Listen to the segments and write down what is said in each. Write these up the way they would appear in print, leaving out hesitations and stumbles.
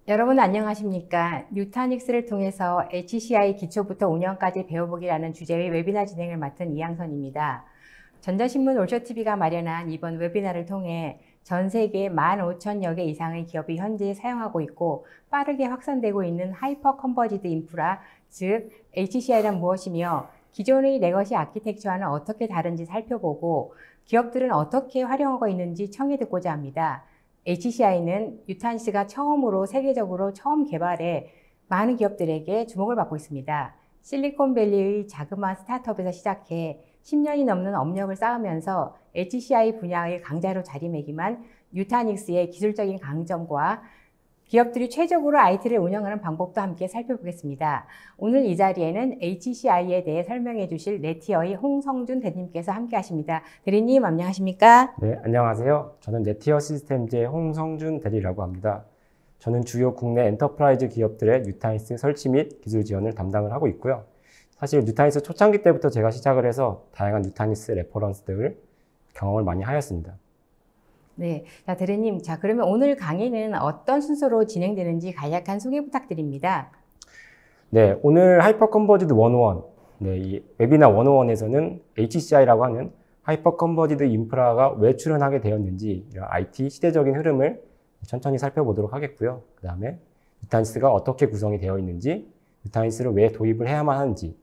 여러분 안녕하십니까? 뉴타닉스를 통해서 HCI 기초부터 운영까지 배워보기라는 주제의 웨비나 진행을 맡은 이양선입니다. 전자신문 올쇼TV가 마련한 이번 웨비나를 통해 전 세계 15,000여 개 이상의 기업이 현재 사용하고 있고 빠르게 확산되고 있는 하이퍼 컨버지드 인프라, 즉 HCI란 무엇이며 기존의 레거시 아키텍처와는 어떻게 다른지 살펴보고 기업들은 어떻게 활용하고 있는지 청해 듣고자 합니다. HCI는 뉴타닉스가 처음으로 세계적으로 처음 개발해 많은 기업들에게 주목을 받고 있습니다. 실리콘밸리의 자그마한 스타트업에서 시작해 10년이 넘는 업력을 쌓으면서 HCI 분야의 강자로 자리매김한 뉴타닉스의 기술적인 강점과 기업들이 최적으로 IT를 운영하는 방법도 함께 살펴보겠습니다. 오늘 이 자리에는 HCI에 대해 설명해 주실 네티어의 홍성준 대리님께서 함께 하십니다. 대리님 안녕하십니까? 네, 안녕하세요. 저는 네티어 시스템즈의 홍성준 대리라고 합니다. 저는 주요 국내 엔터프라이즈 기업들의 뉴타닉스 설치 및 기술 지원을 담당을 하고 있고요. 사실 뉴타닉스 초창기 때부터 제가 시작을 해서 다양한 뉴타닉스 레퍼런스들을 경험을 많이 하였습니다. 네, 자 대리님, 그러면 오늘 강의는 어떤 순서로 진행되는지 간략한 소개 부탁드립니다. 네, 오늘 하이퍼 컨버지드 101, 이 웨비나 101에서는 HCI라고 하는 하이퍼 컨버지드 인프라가 왜 출현하게 되었는지 이런 IT 시대적인 흐름을 천천히 살펴보도록 하겠고요. 그 다음에 뉴타닉스가 어떻게 구성이 되어 있는지, 뉴타닉스를 왜 도입을 해야만 하는지,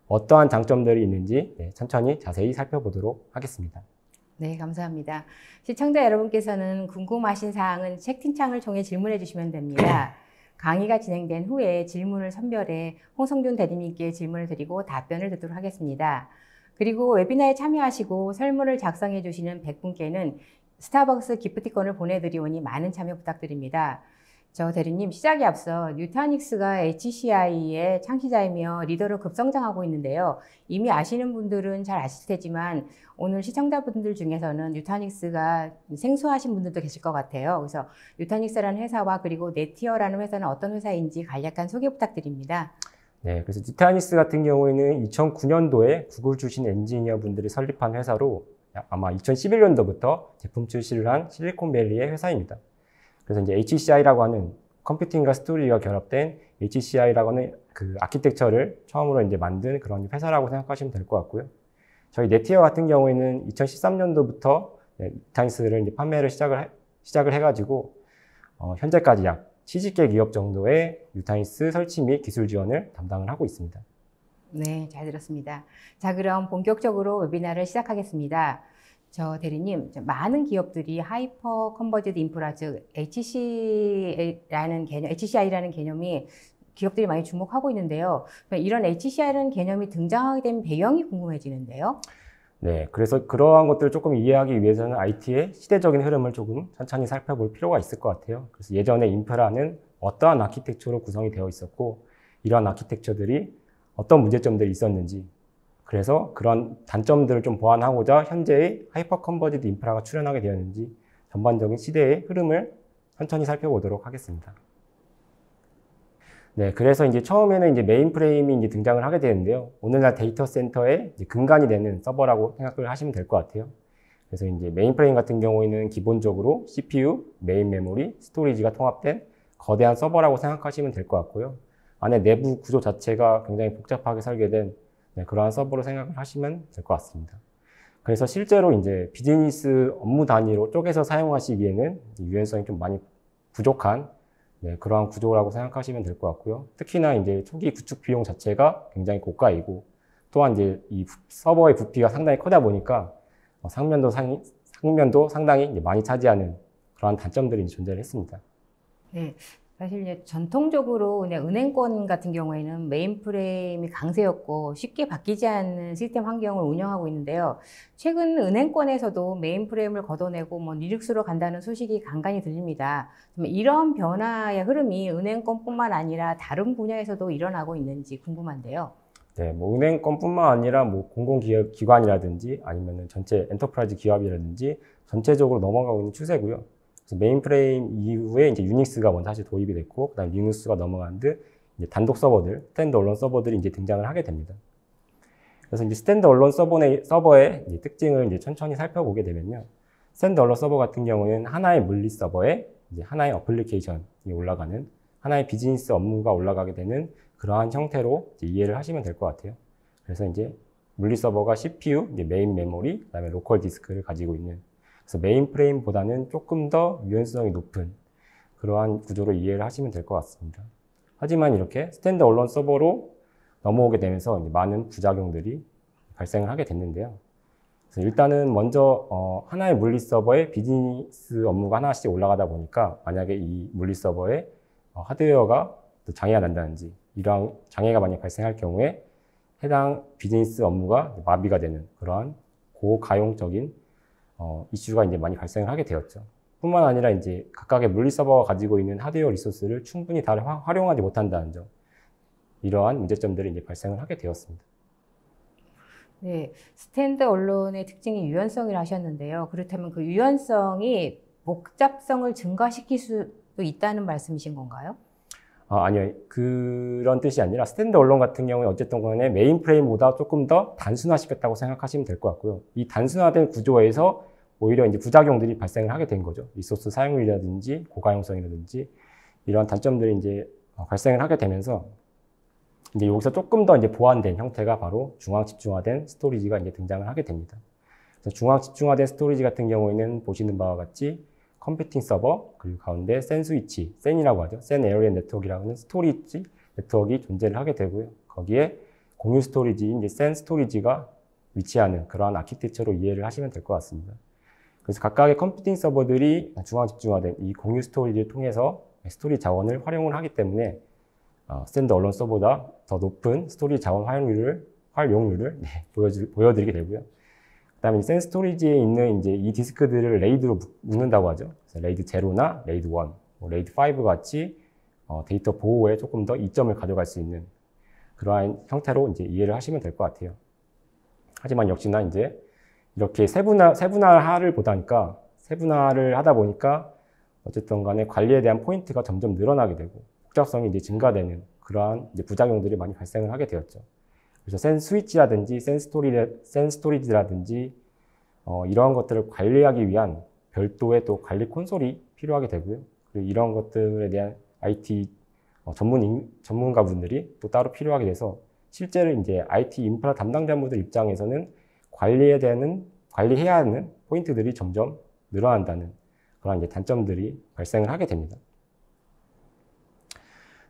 어떠한 장점들이 있는지 천천히 자세히 살펴보도록 하겠습니다. 네, 감사합니다. 시청자 여러분께서는 궁금하신 사항은 채팅창을 통해 질문해 주시면 됩니다. 강의가 진행된 후에 질문을 선별해 홍성준 대리님께 질문을 드리고 답변을 듣도록 하겠습니다. 그리고 웨비나에 참여하시고 설문을 작성해 주시는 100분께는 스타벅스 기프티콘을 보내드리오니 많은 참여 부탁드립니다. 저 대리님, 시작에 앞서 뉴타닉스가 HCI의 창시자이며 리더로 급성장하고 있는데요. 이미 아시는 분들은 잘 아실 테지만 오늘 시청자분들 중에서는 뉴타닉스가 생소하신 분들도 계실 것 같아요. 그래서 뉴타닉스라는 회사와 그리고 네티어라는 회사는 어떤 회사인지 간략한 소개 부탁드립니다. 네, 그래서 뉴타닉스 같은 경우에는 2009년도에 구글 출신 엔지니어 분들이 설립한 회사로 아마 2011년도부터 제품 출시를 한 실리콘밸리의 회사입니다. 그래서 이제 HCI라고 하는 컴퓨팅과 스토리가 결합된 HCI라고 하는 그 아키텍처를 처음으로 이제 만든 그런 회사라고 생각하시면 될 것 같고요. 저희 네티어 같은 경우에는 2013년도부터 뉴타닉스를 이제 판매를 시작을 해가지고 현재까지 약 70개 기업 정도의 뉴타닉스 설치 및 기술 지원을 담당을 하고 있습니다. 네, 잘 들었습니다. 자, 그럼 본격적으로 웨비나를 시작하겠습니다. 저 대리님, 많은 기업들이 하이퍼 컨버지드 인프라, 즉 HCI라는 개념이 기업들이 많이 주목하고 있는데요. 이런 HCI라는 개념이 등장하게 된 배경이 궁금해지는데요. 네, 그래서 그러한 것들을 조금 이해하기 위해서는 IT의 시대적인 흐름을 조금 천천히 살펴볼 필요가 있을 것 같아요. 그래서 예전에 인프라는 어떠한 아키텍처로 구성이 되어 있었고, 이러한 아키텍처들이 어떤 문제점들이 있었는지, 그래서 그런 단점들을 좀 보완하고자 현재의 하이퍼 컨버지드 인프라가 출현하게 되었는지 전반적인 시대의 흐름을 천천히 살펴보도록 하겠습니다. 네, 그래서 이제 처음에는 이제 메인 프레임이 이제 등장을 하게 되는데요. 오늘날 데이터 센터의 이제 근간이 되는 서버라고 생각을 하시면 될 것 같아요. 그래서 이제 메인 프레임 같은 경우에는 기본적으로 CPU, 메인 메모리, 스토리지가 통합된 거대한 서버라고 생각하시면 될 것 같고요. 안에 내부 구조 자체가 굉장히 복잡하게 설계된 그러한 서버로 생각을 하시면 될 것 같습니다. 그래서 실제로 이제 비즈니스 업무 단위로 쪼개서 사용하시기에는 유연성이 좀 많이 부족한 그러한 구조라고 생각하시면 될 것 같고요. 특히나 이제 초기 구축 비용 자체가 굉장히 고가이고, 또한 이제 이 서버의 부피가 상당히 크다 보니까 상면도 상당히 이제 많이 차지하는 그러한 단점들이 존재를 했습니다. 네. 사실 이제 전통적으로 그냥 은행권 같은 경우에는 메인프레임이 강세였고 쉽게 바뀌지 않는 시스템 환경을 운영하고 있는데요. 최근 은행권에서도 메인프레임을 걷어내고 리눅스로 간다는 소식이 간간히 들립니다. 이런 변화의 흐름이 은행권뿐만 아니라 다른 분야에서도 일어나고 있는지 궁금한데요. 네, 은행권뿐만 아니라 공공기관이라든지 아니면 전체 엔터프라이즈 기업이라든지 전체적으로 넘어가고 있는 추세고요. 메인프레임 이후에 이제 유닉스가 먼저 사실 도입이 됐고, 그다음 리눅스가 넘어간 듯 이제 단독 서버들, 스탠드얼론 서버들이 이제 등장을 하게 됩니다. 그래서 이제 스탠드얼론 서버의 이제 특징을 이제 천천히 살펴보게 되면요, 스탠드얼론 서버 같은 경우는 하나의 물리 서버에 이제 하나의 어플리케이션이 올라가는 하나의 비즈니스 업무가 올라가게 되는 그러한 형태로 이제 이해를 하시면 될 것 같아요. 그래서 이제 물리 서버가 CPU, 이제 메인 메모리, 그다음에 로컬 디스크를 가지고 있는, 그래서 메인 프레임보다는 조금 더 유연성이 높은 그러한 구조로 이해를 하시면 될 것 같습니다. 하지만 이렇게 스탠드 얼론 서버로 넘어오게 되면서 이제 많은 부작용들이 발생을 하게 됐는데요. 그래서 일단은 먼저 하나의 물리 서버에 비즈니스 업무가 하나씩 올라가다 보니까 만약에 이 물리 서버에 하드웨어가 또 장애가 난다든지 이러한 장애가 만약 발생할 경우에 해당 비즈니스 업무가 마비가 되는 그러한 고가용적인 이슈가 이제 많이 발생을 하게 되었죠. 뿐만 아니라 이제 각각의 물리 서버가 가지고 있는 하드웨어 리소스를 충분히 다 활용하지 못한다는 점, 이러한 문제점들이 이제 발생을 하게 되었습니다. 네, 스탠드 언론의 특징이 유연성이라 하셨는데요. 그렇다면 그 유연성이 복잡성을 증가시킬 수도 있다는 말씀이신 건가요? 아니요. 그런 뜻이 아니라 스탠드 언론 같은 경우에 어쨌든 간에 메인 프레임보다 조금 더 단순화시켰다고 생각하시면 될 것 같고요. 이 단순화된 구조에서 오히려 이제 부작용들이 발생을 하게 된 거죠. 리소스 사용률이라든지 고가용성이라든지 이런 단점들이 이제 발생을 하게 되면서 이제 여기서 조금 더 이제 보완된 형태가 바로 중앙 집중화된 스토리지가 이제 등장을 하게 됩니다. 그래서 중앙 집중화된 스토리지 같은 경우에는 보시는 바와 같이 컴퓨팅 서버, 그리고 가운데 센 스위치, 센이라고 하죠. 센 에어리어 네트워크라고 하는 스토리지 네트워크가 존재를 하게 되고요. 거기에 공유 스토리지인 이제 센 스토리지가 위치하는 그러한 아키텍처로 이해를 하시면 될 것 같습니다. 그래서 각각의 컴퓨팅 서버들이 중앙 집중화된 이 공유 스토리지를 통해서 스토리 자원을 활용을 하기 때문에 스탠드 언론 서버보다 더 높은 스토리 자원 활용률을 보여드리게 되고요. 그다음에 센 스토리지에 있는 이제 이 디스크들을 레이드로 묶는다고 하죠. 그래서 레이드 0나 레이드 1, 레이드 5 같이 데이터 보호에 조금 더 이점을 가져갈 수 있는 그러한 형태로 이제 이해를 하시면 될 것 같아요. 하지만 역시나 이제 이렇게 세분화를 하다 보니까 어쨌든 간에 관리에 대한 포인트가 점점 늘어나게 되고 복잡성이 이제 증가되는 그러한 이제 부작용들이 많이 발생을 하게 되었죠. 그래서 센 스위치라든지 센 스토리지라든지 이러한 것들을 관리하기 위한 별도의 또 관리 콘솔이 필요하게 되고요. 그리고 이런 것들에 대한 IT 전문가분들이 또 따로 필요하게 돼서 실제로 이제 IT 인프라 담당자분들 입장에서는 관리해야 하는 포인트들이 점점 늘어난다는 그런 이제 단점들이 발생을 하게 됩니다.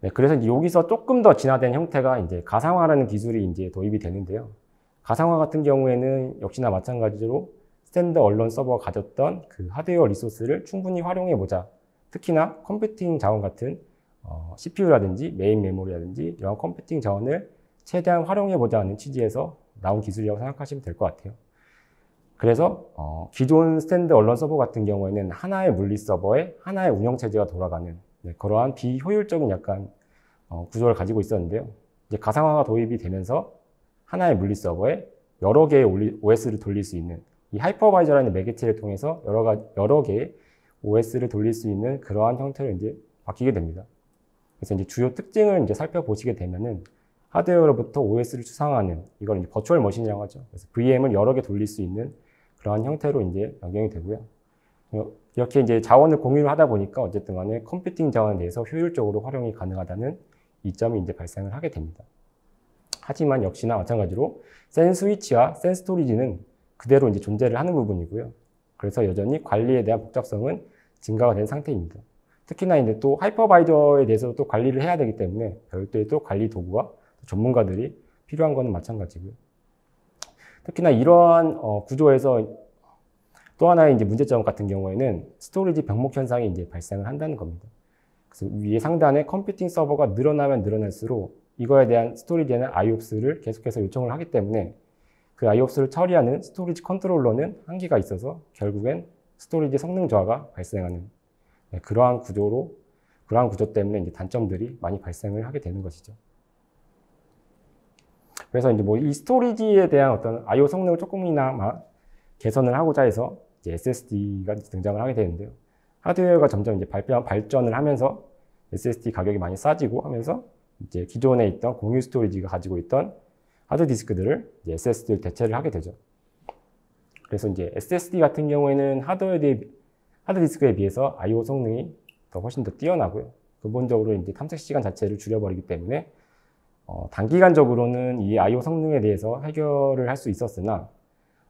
네, 그래서 여기서 조금 더 진화된 형태가 이제 가상화라는 기술이 이제 도입이 되는데요. 가상화 같은 경우에는 역시나 마찬가지로 스탠드 언론 서버가 가졌던 그 하드웨어 리소스를 충분히 활용해보자. 특히나 컴퓨팅 자원 같은 CPU라든지 메인 메모리라든지 이런 컴퓨팅 자원을 최대한 활용해보자는 취지에서 나온 기술이라고 생각하시면 될 것 같아요. 그래서 기존 스탠드 언론 서버 같은 경우에는 하나의 물리 서버에 하나의 운영체제가 돌아가는 그러한 비효율적인 약간 구조를 가지고 있었는데요. 이제 가상화가 도입이 되면서 하나의 물리 서버에 여러 개의 OS를 돌릴 수 있는 이 하이퍼바이저라는 매개체를 통해서 여러 개의 OS를 돌릴 수 있는 그러한 형태로 이제 바뀌게 됩니다. 그래서 이제 주요 특징을 이제 살펴보시게 되면은 하드웨어로부터 OS를 추상화하는 이걸 이제 버추얼 머신이라고 하죠. 그래서 VM을 여러 개 돌릴 수 있는 그러한 형태로 이제 변경이 되고요. 이렇게 이제 자원을 공유를 하다 보니까 어쨌든 간에 컴퓨팅 자원에 대해서 효율적으로 활용이 가능하다는 이점이 이제 발생을 하게 됩니다. 하지만 역시나 마찬가지로 센 스위치와 센 스토리지는 그대로 이제 존재를 하는 부분이고요. 그래서 여전히 관리에 대한 복잡성은 증가가 된 상태입니다. 특히나 이제 또 하이퍼바이저에 대해서 또 관리를 해야 되기 때문에 별도의 또 관리 도구와 전문가들이 필요한 것은 마찬가지고요. 특히나 이러한 구조에서 또 하나의 이제 문제점 같은 경우에는 스토리지 병목 현상이 이제 발생을 한다는 겁니다. 그래서 위에 상단에 컴퓨팅 서버가 늘어나면 늘어날수록 이거에 대한 스토리지에는 IOPS를 계속해서 요청을 하기 때문에 그 IOPS를 처리하는 스토리지 컨트롤러는 한계가 있어서 결국엔 스토리지 성능 저하가 발생하는 그러한 구조 때문에 이제 단점들이 많이 발생을 하게 되는 것이죠. 그래서 이제 뭐 이 스토리지에 대한 어떤 I/O 성능을 조금이나마 개선을 하고자 해서 이제 SSD가 등장을 하게 되는데요. 하드웨어가 점점 이제 발전을 하면서 SSD 가격이 많이 싸지고 하면서 이제 기존에 있던 공유 스토리지가 가지고 있던 하드디스크들을 이제 SSD를 대체를 하게 되죠. 그래서 이제 SSD 같은 경우에는 하드디스크에 비해서 I/O 성능이 훨씬 더 뛰어나고요. 근본적으로 이제 탐색 시간 자체를 줄여버리기 때문에 단기간적으로는 이 I/O 성능에 대해서 해결을 할 수 있었으나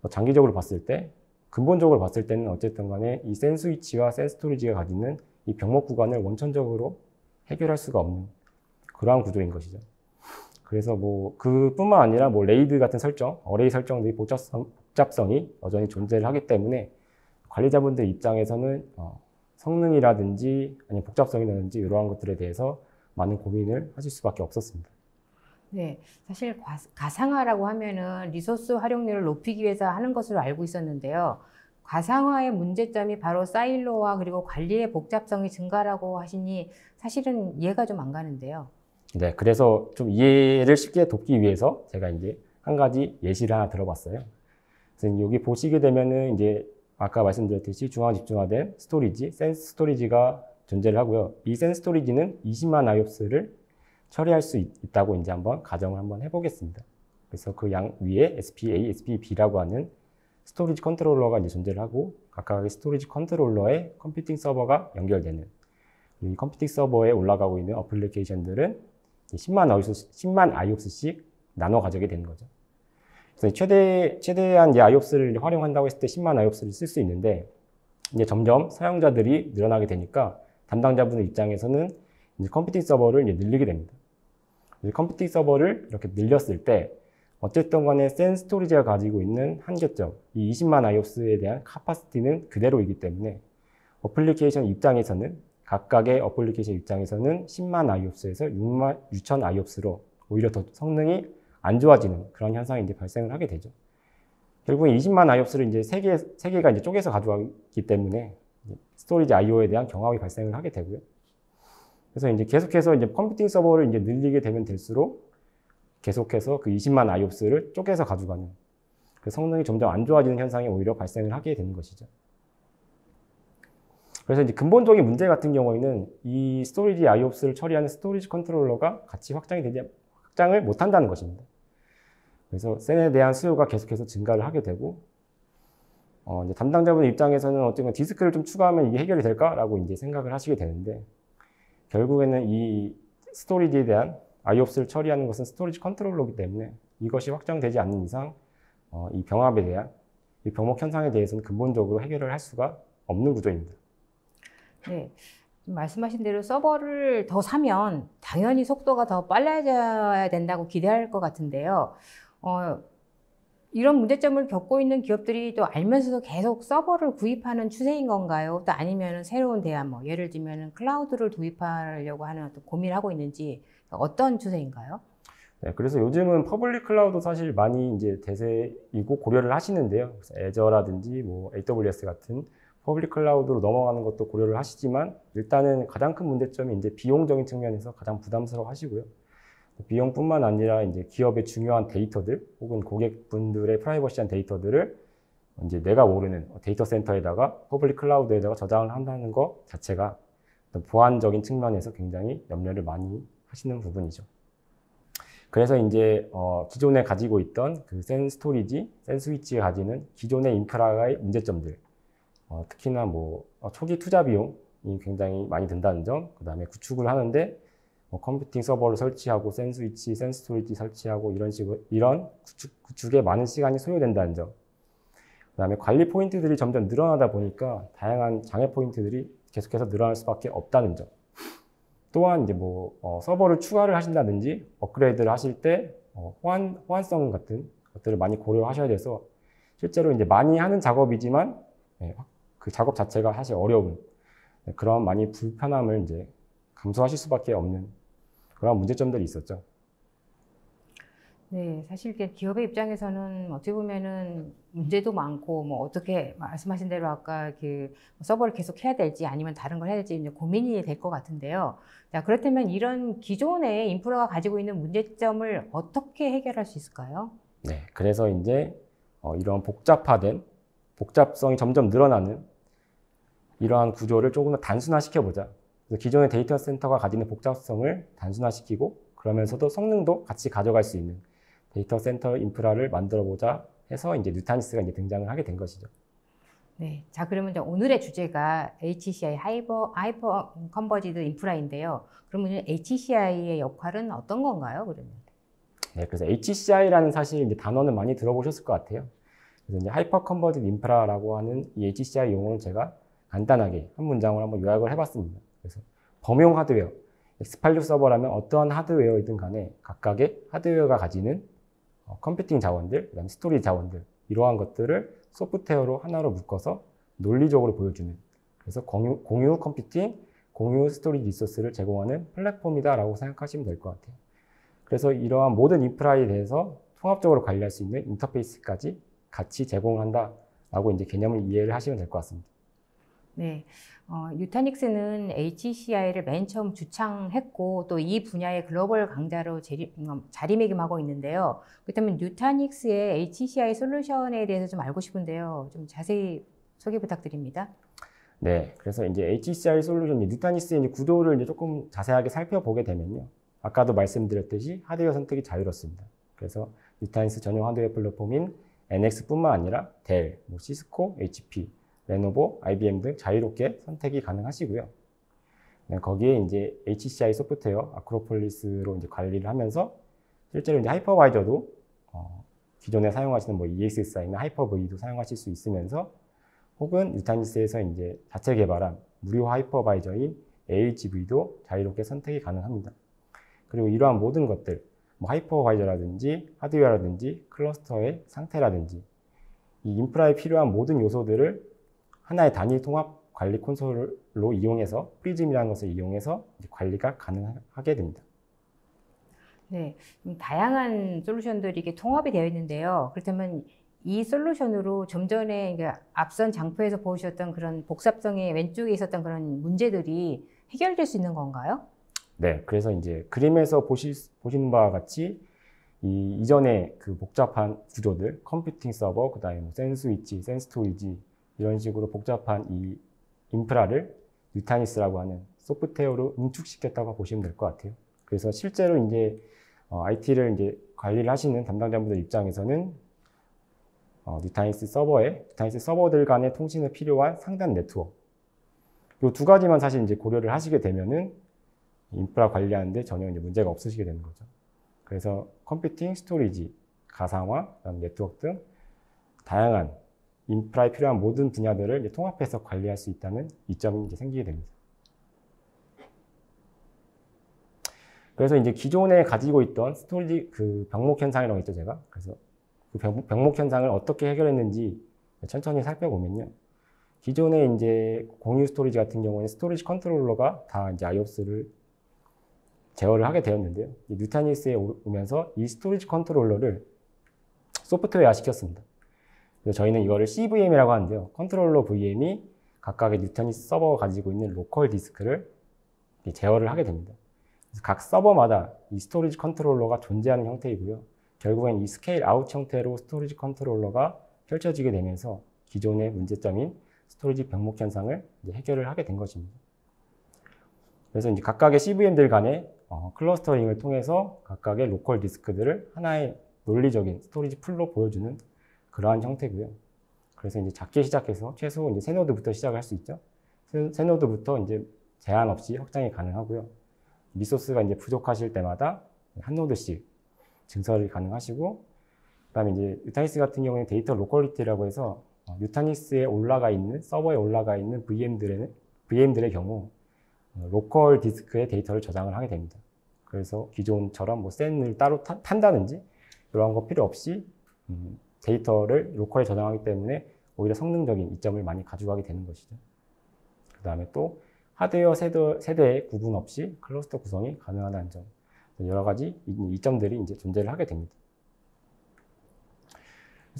장기적으로 봤을 때, 근본적으로 봤을 때는 어쨌든 간에 이 센 스위치와 센 스토리지가 가지는 이 병목 구간을 원천적으로 해결할 수가 없는 그러한 구조인 것이죠. 그래서 뭐 그뿐만 아니라 뭐 레이드 같은 설정, 어레이 설정들이 복잡성이 여전히 존재를 하기 때문에 관리자분들 입장에서는 성능이라든지 아니면 복잡성이라든지 이러한 것들에 대해서 많은 고민을 하실 수밖에 없었습니다. 네, 사실 가상화라고 하면은 리소스 활용률을 높이기 위해서 하는 것으로 알고 있었는데요. 가상화의 문제점이 바로 사일로와 그리고 관리의 복잡성이 증가라고 하시니 사실은 이해가 좀 안 가는데요. 네, 그래서 좀 이해를 쉽게 돕기 위해서 제가 이제 한 가지 예시를 하나 들어봤어요. 그래서 여기 보시게 되면은 이제 아까 말씀드렸듯이 중앙 집중화된 스토리지, 센스 스토리지가 존재를 하고요. 이 센스 스토리지는 20만 IOPS를 처리할 수 있다고 이제 한번 가정을 한번 해보겠습니다. 그래서 그 양 위에 SPA, SPB라고 하는 스토리지 컨트롤러가 이제 존재를 하고 각각의 스토리지 컨트롤러에 컴퓨팅 서버가 연결되는 이 컴퓨팅 서버에 올라가고 있는 어플리케이션들은 10만 IOPS씩 나눠 가지게 되는 거죠. 그래서 최대한 이제 IOPS를 활용한다고 했을 때 10만 IOPS를 쓸 수 있는데 이제 점점 사용자들이 늘어나게 되니까 담당자분의 입장에서는 이제 컴퓨팅 서버를 이제 늘리게 됩니다. 컴퓨팅 서버를 이렇게 늘렸을 때 어쨌든 간에 센 스토리지가 가지고 있는 한계점, 이 20만 IOPS에 대한 카파시티는 그대로이기 때문에 어플리케이션 입장에서는 각각의 어플리케이션 입장에서는 10만 IOPS에서 6천 IOPS로 오히려 더 성능이 안 좋아지는 그런 현상이 이제 발생을 하게 되죠. 결국엔 20만 IOPS를 이제 세 개가 이제 쪼개서 가져가기 때문에 스토리지 I/O에 대한 경합이 발생을 하게 되고요. 그래서 이제 계속해서 이제 컴퓨팅 서버를 이제 늘리게 되면 될수록 계속해서 그 20만 IOPS를 쪼개서 가져가는 그 성능이 점점 안 좋아지는 현상이 오히려 발생을 하게 되는 것이죠. 그래서 이제 근본적인 문제 같은 경우에는 이 스토리지 IOPS를 처리하는 스토리지 컨트롤러가 같이 확장을 못 한다는 것입니다. 그래서 센에 대한 수요가 계속해서 증가를 하게 되고, 이제 담당자분 입장에서는 어쨌든 디스크를 좀 추가하면 이게 해결이 될까라고 이제 생각을 하시게 되는데, 결국에는 이 스토리지에 대한 IOPS를 처리하는 것은 스토리지 컨트롤러이기 때문에 이것이 확장되지 않는 이상, 이 병합에 대한, 이 병목 현상에 대해서는 근본적으로 해결을 할 수가 없는 구조입니다. 네, 말씀하신 대로 서버를 더 사면 당연히 속도가 더 빨라져야 된다고 기대할 것 같은데요. 이런 문제점을 겪고 있는 기업들이 또 알면서도 계속 서버를 구입하는 추세인 건가요? 또 아니면 새로운 대안, 뭐 예를 들면 클라우드를 도입하려고 하는 어떤 고민을 하고 있는지 어떤 추세인가요? 네, 그래서 요즘은 퍼블릭 클라우드 사실 많이 이제 대세이고 고려를 하시는데요. 그래서 애저라든지 뭐 AWS 같은 퍼블릭 클라우드로 넘어가는 것도 고려를 하시지만 일단은 가장 큰 문제점이 이제 비용적인 측면에서 가장 부담스러워 하시고요. 비용뿐만 아니라 이제 기업의 중요한 데이터들 혹은 고객분들의 프라이버시한 데이터들을 이제 내가 모르는 데이터 센터에다가 퍼블릭 클라우드에다가 저장을 한다는 것 자체가 보안적인 측면에서 굉장히 염려를 많이 하시는 부분이죠. 그래서 이제 기존에 가지고 있던 그 센 스토리지, 센 스위치가 가지는 기존의 인프라의 문제점들, 특히나 뭐 초기 투자 비용이 굉장히 많이 든다는 점, 그 다음에 구축을 하는데 컴퓨팅 서버를 설치하고 센 스위치, 센 스토리지 설치하고 이런 구축에 많은 시간이 소요된다는 점, 그 다음에 관리 포인트들이 점점 늘어나다 보니까 다양한 장애 포인트들이 계속해서 늘어날 수밖에 없다는 점. 또한 이제 뭐 서버를 추가를 하신다든지 업그레이드를 하실 때 호환성 같은 것들을 많이 고려하셔야 돼서 실제로 이제 많이 하는 작업이지만 그 작업 자체가 사실 어려운 그런 많이 불편함을 이제 감수하실 수밖에 없는 그런 문제점들이 있었죠. 네, 사실 기업의 입장에서는 어떻게 보면은 문제도 많고, 뭐 어떻게 말씀하신 대로 아까 그 서버를 계속 해야 될지 아니면 다른 걸 해야 될지 이제 고민이 될 것 같은데요. 자, 그렇다면 이런 기존의 인프라가 가지고 있는 문제점을 어떻게 해결할 수 있을까요? 네, 그래서 이제 이런 복잡성이 점점 늘어나는 이러한 구조를 조금 더 단순화시켜보자. 그래서 기존의 데이터 센터가 가지는 복잡성을 단순화시키고 그러면서도 성능도 같이 가져갈 수 있는 데이터 센터 인프라를 만들어보자 해서 이제 뉴타니스가 이제 등장을 하게 된 것이죠. 네. 자, 그러면 이제 오늘의 주제가 HCI 하이퍼 컨버지드 인프라인데요. 그러면 HCI의 역할은 어떤 건가요, 그러면? 네, 그래서 HCI라는 사실 이제 단어는 많이 들어보셨을 것 같아요. 그래서 이제 하이퍼 컨버지드 인프라라고 하는 이 HCI 용어를 제가 간단하게 한 문장으로 한번 요약을 해봤습니다. 그래서 범용 하드웨어, X86 서버라면 어떠한 하드웨어이든 간에 각각의 하드웨어가 가지는 컴퓨팅 자원들, 그다음에 스토리지 자원들, 이러한 것들을 소프트웨어로 하나로 묶어서 논리적으로 보여주는, 그래서 공유 컴퓨팅, 공유 스토리지 리소스를 제공하는 플랫폼이다라고 생각하시면 될 것 같아요. 그래서 이러한 모든 인프라에 대해서 통합적으로 관리할 수 있는 인터페이스까지 같이 제공한다라고 이제 개념을 이해를 하시면 될 것 같습니다. 네, 유타닉스는 HCI를 맨 처음 주창했고 또 이 분야의 글로벌 강자로 자리매김하고 있는데요. 그렇다면 유타닉스의 HCI 솔루션에 대해서 좀 알고 싶은데요. 좀 자세히 소개 부탁드립니다. 네, 그래서 이제 HCI 솔루션, 뉴타닉스의 구도를 이제 조금 자세하게 살펴보게 되면요. 아까도 말씀드렸듯이 하드웨어 선택이 자유롭습니다. 그래서 뉴타닉스 전용 하드웨어 플랫폼인 NX뿐만 아니라 델, 시스코, HP, 레노버, IBM 등 자유롭게 선택이 가능하시고요. 거기에 이제 HCI 소프트웨어 아크로폴리스로 이제 관리를 하면서 실제로 이제 하이퍼바이저도 기존에 사용하시는 EXSI나 하이퍼V도 사용하실 수 있으면서 혹은 뉴타닉스에서 이제 자체 개발한 무료 하이퍼바이저인 AHV도 자유롭게 선택이 가능합니다. 그리고 이러한 모든 것들, 하이퍼바이저라든지 하드웨어라든지 클러스터의 상태라든지 이 인프라에 필요한 모든 요소들을 하나의 단일 통합 관리 콘솔로 이용해서 프리즘이라는 것을 이용해서 관리가 가능하게 됩니다. 네, 다양한 솔루션들이 이게 통합이 되어 있는데요. 그렇다면 이 솔루션으로 좀 전에 앞선 장표에서 보셨던 그런 복잡성의 왼쪽에 있었던 그런 문제들이 해결될 수 있는 건가요? 네, 그래서 이제 그림에서 보시는 바와 같이 이전에 그 복잡한 구조들, 컴퓨팅 서버, 그다음에 센스 위치, 센스 스토리지 이런 식으로 복잡한 이 인프라를 뉴타닉스라고 하는 소프트웨어로 응축시켰다고 보시면 될 것 같아요. 그래서 실제로 이제 IT를 이제 관리를 하시는 담당자분들 입장에서는 뉴타닉스 서버들 간의 통신에 필요한 상단 네트워크, 이 두 가지만 사실 이제 고려를 하시게 되면은 인프라 관리하는데 전혀 이제 문제가 없으시게 되는 거죠. 그래서 컴퓨팅, 스토리지, 가상화, 네트워크 등 다양한 인프라에 필요한 모든 분야들을 이제 통합해서 관리할 수 있다는 이점이 이제 생기게 됩니다. 그래서 이제 기존에 가지고 있던 스토리지 그 병목 현상이라고 했죠, 제가. 그래서 그 병목 현상을 어떻게 해결했는지 천천히 살펴보면요. 기존에 이제 공유 스토리지 같은 경우에는 스토리지 컨트롤러가 다 이제 IOPS를 제어를 하게 되었는데요. 뉴타닉스에 오면서 이 스토리지 컨트롤러를 소프트웨어 시켰습니다. 그래서 저희는 이거를 CVM이라고 하는데요. 컨트롤러 VM이 각각의 뉴타닉스 서버가 가지고 있는 로컬 디스크를 제어를 하게 됩니다. 그래서 각 서버마다 이 스토리지 컨트롤러가 존재하는 형태이고요. 결국엔 이 스케일 아웃 형태로 스토리지 컨트롤러가 펼쳐지게 되면서 기존의 문제점인 스토리지 병목 현상을 이제 해결을 하게 된 것입니다. 그래서 이제 각각의 CVM들 간의 클러스터링을 통해서 각각의 로컬 디스크들을 하나의 논리적인 스토리지 풀로 보여주는 그러한 형태고요. 그래서 이제 작게 시작해서 최소 이제 세 노드부터 시작을 할 수 있죠. 세 노드부터 이제 제한 없이 확장이 가능하고요. 리소스가 이제 부족하실 때마다 한 노드씩 증설이 가능하시고, 그다음에 이제 뉴타닉스 같은 경우에는 데이터 로컬리티라고 해서 뉴타닉스에 올라가 있는 서버에 올라가 있는 VM들의 경우 로컬 디스크에 데이터를 저장을 하게 됩니다. 그래서 기존처럼 샌을 따로 탄다든지 이런 거 필요 없이 데이터를 로컬에 저장하기 때문에 오히려 성능적인 이점을 많이 가져가게 되는 것이죠. 그 다음에 또 하드웨어 세대의 구분 없이 클러스터 구성이 가능하다는 점, 여러 가지 이점들이 이제 존재를 하게 됩니다.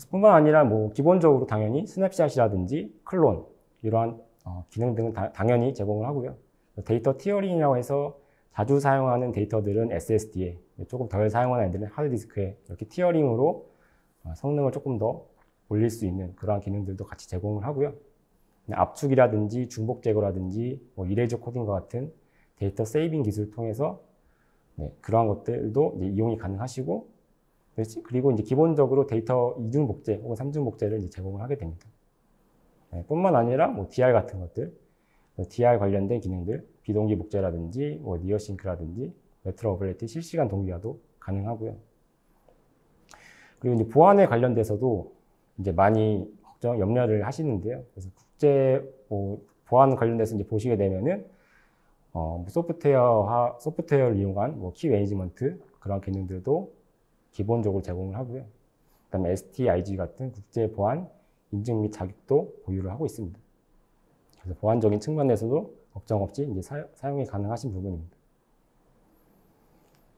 뿐만 아니라 기본적으로 당연히 스냅샷이라든지 클론 이러한 기능 등은 당연히 제공을 하고요. 데이터 티어링이라고 해서 자주 사용하는 데이터들은 SSD에, 조금 덜 사용하는 애들은 하드디스크에 이렇게 티어링으로 성능을 조금 더 올릴 수 있는 그러한 기능들도 같이 제공을 하고요. 압축이라든지 중복 제거라든지 이레이저 코딩과 같은 데이터 세이빙 기술을 통해서 그러한 것들도 이제 이용이 가능하시고, 그리고 이제 기본적으로 데이터 이중 복제 혹은 삼중 복제를 이제 제공을 하게 됩니다. 뿐만 아니라 뭐 DR 같은 것들, DR 관련된 기능들, 비동기 복제라든지 뭐 니어싱크라든지 레트로 오버레이트 실시간 동기화도 가능하고요. 그리고 이제 보안에 관련돼서도 이제 많이 염려를 하시는데요. 그래서 국제 보안 관련돼서 이제 보시게 되면은 소프트웨어를 이용한 키 매니지먼트 그런 기능들도 기본적으로 제공을 하고요. 그다음에 STIG 같은 국제 보안 인증 및 자격도 보유를 하고 있습니다. 그래서 보안적인 측면에서도 걱정 없이 이제 사용이 가능하신 부분입니다.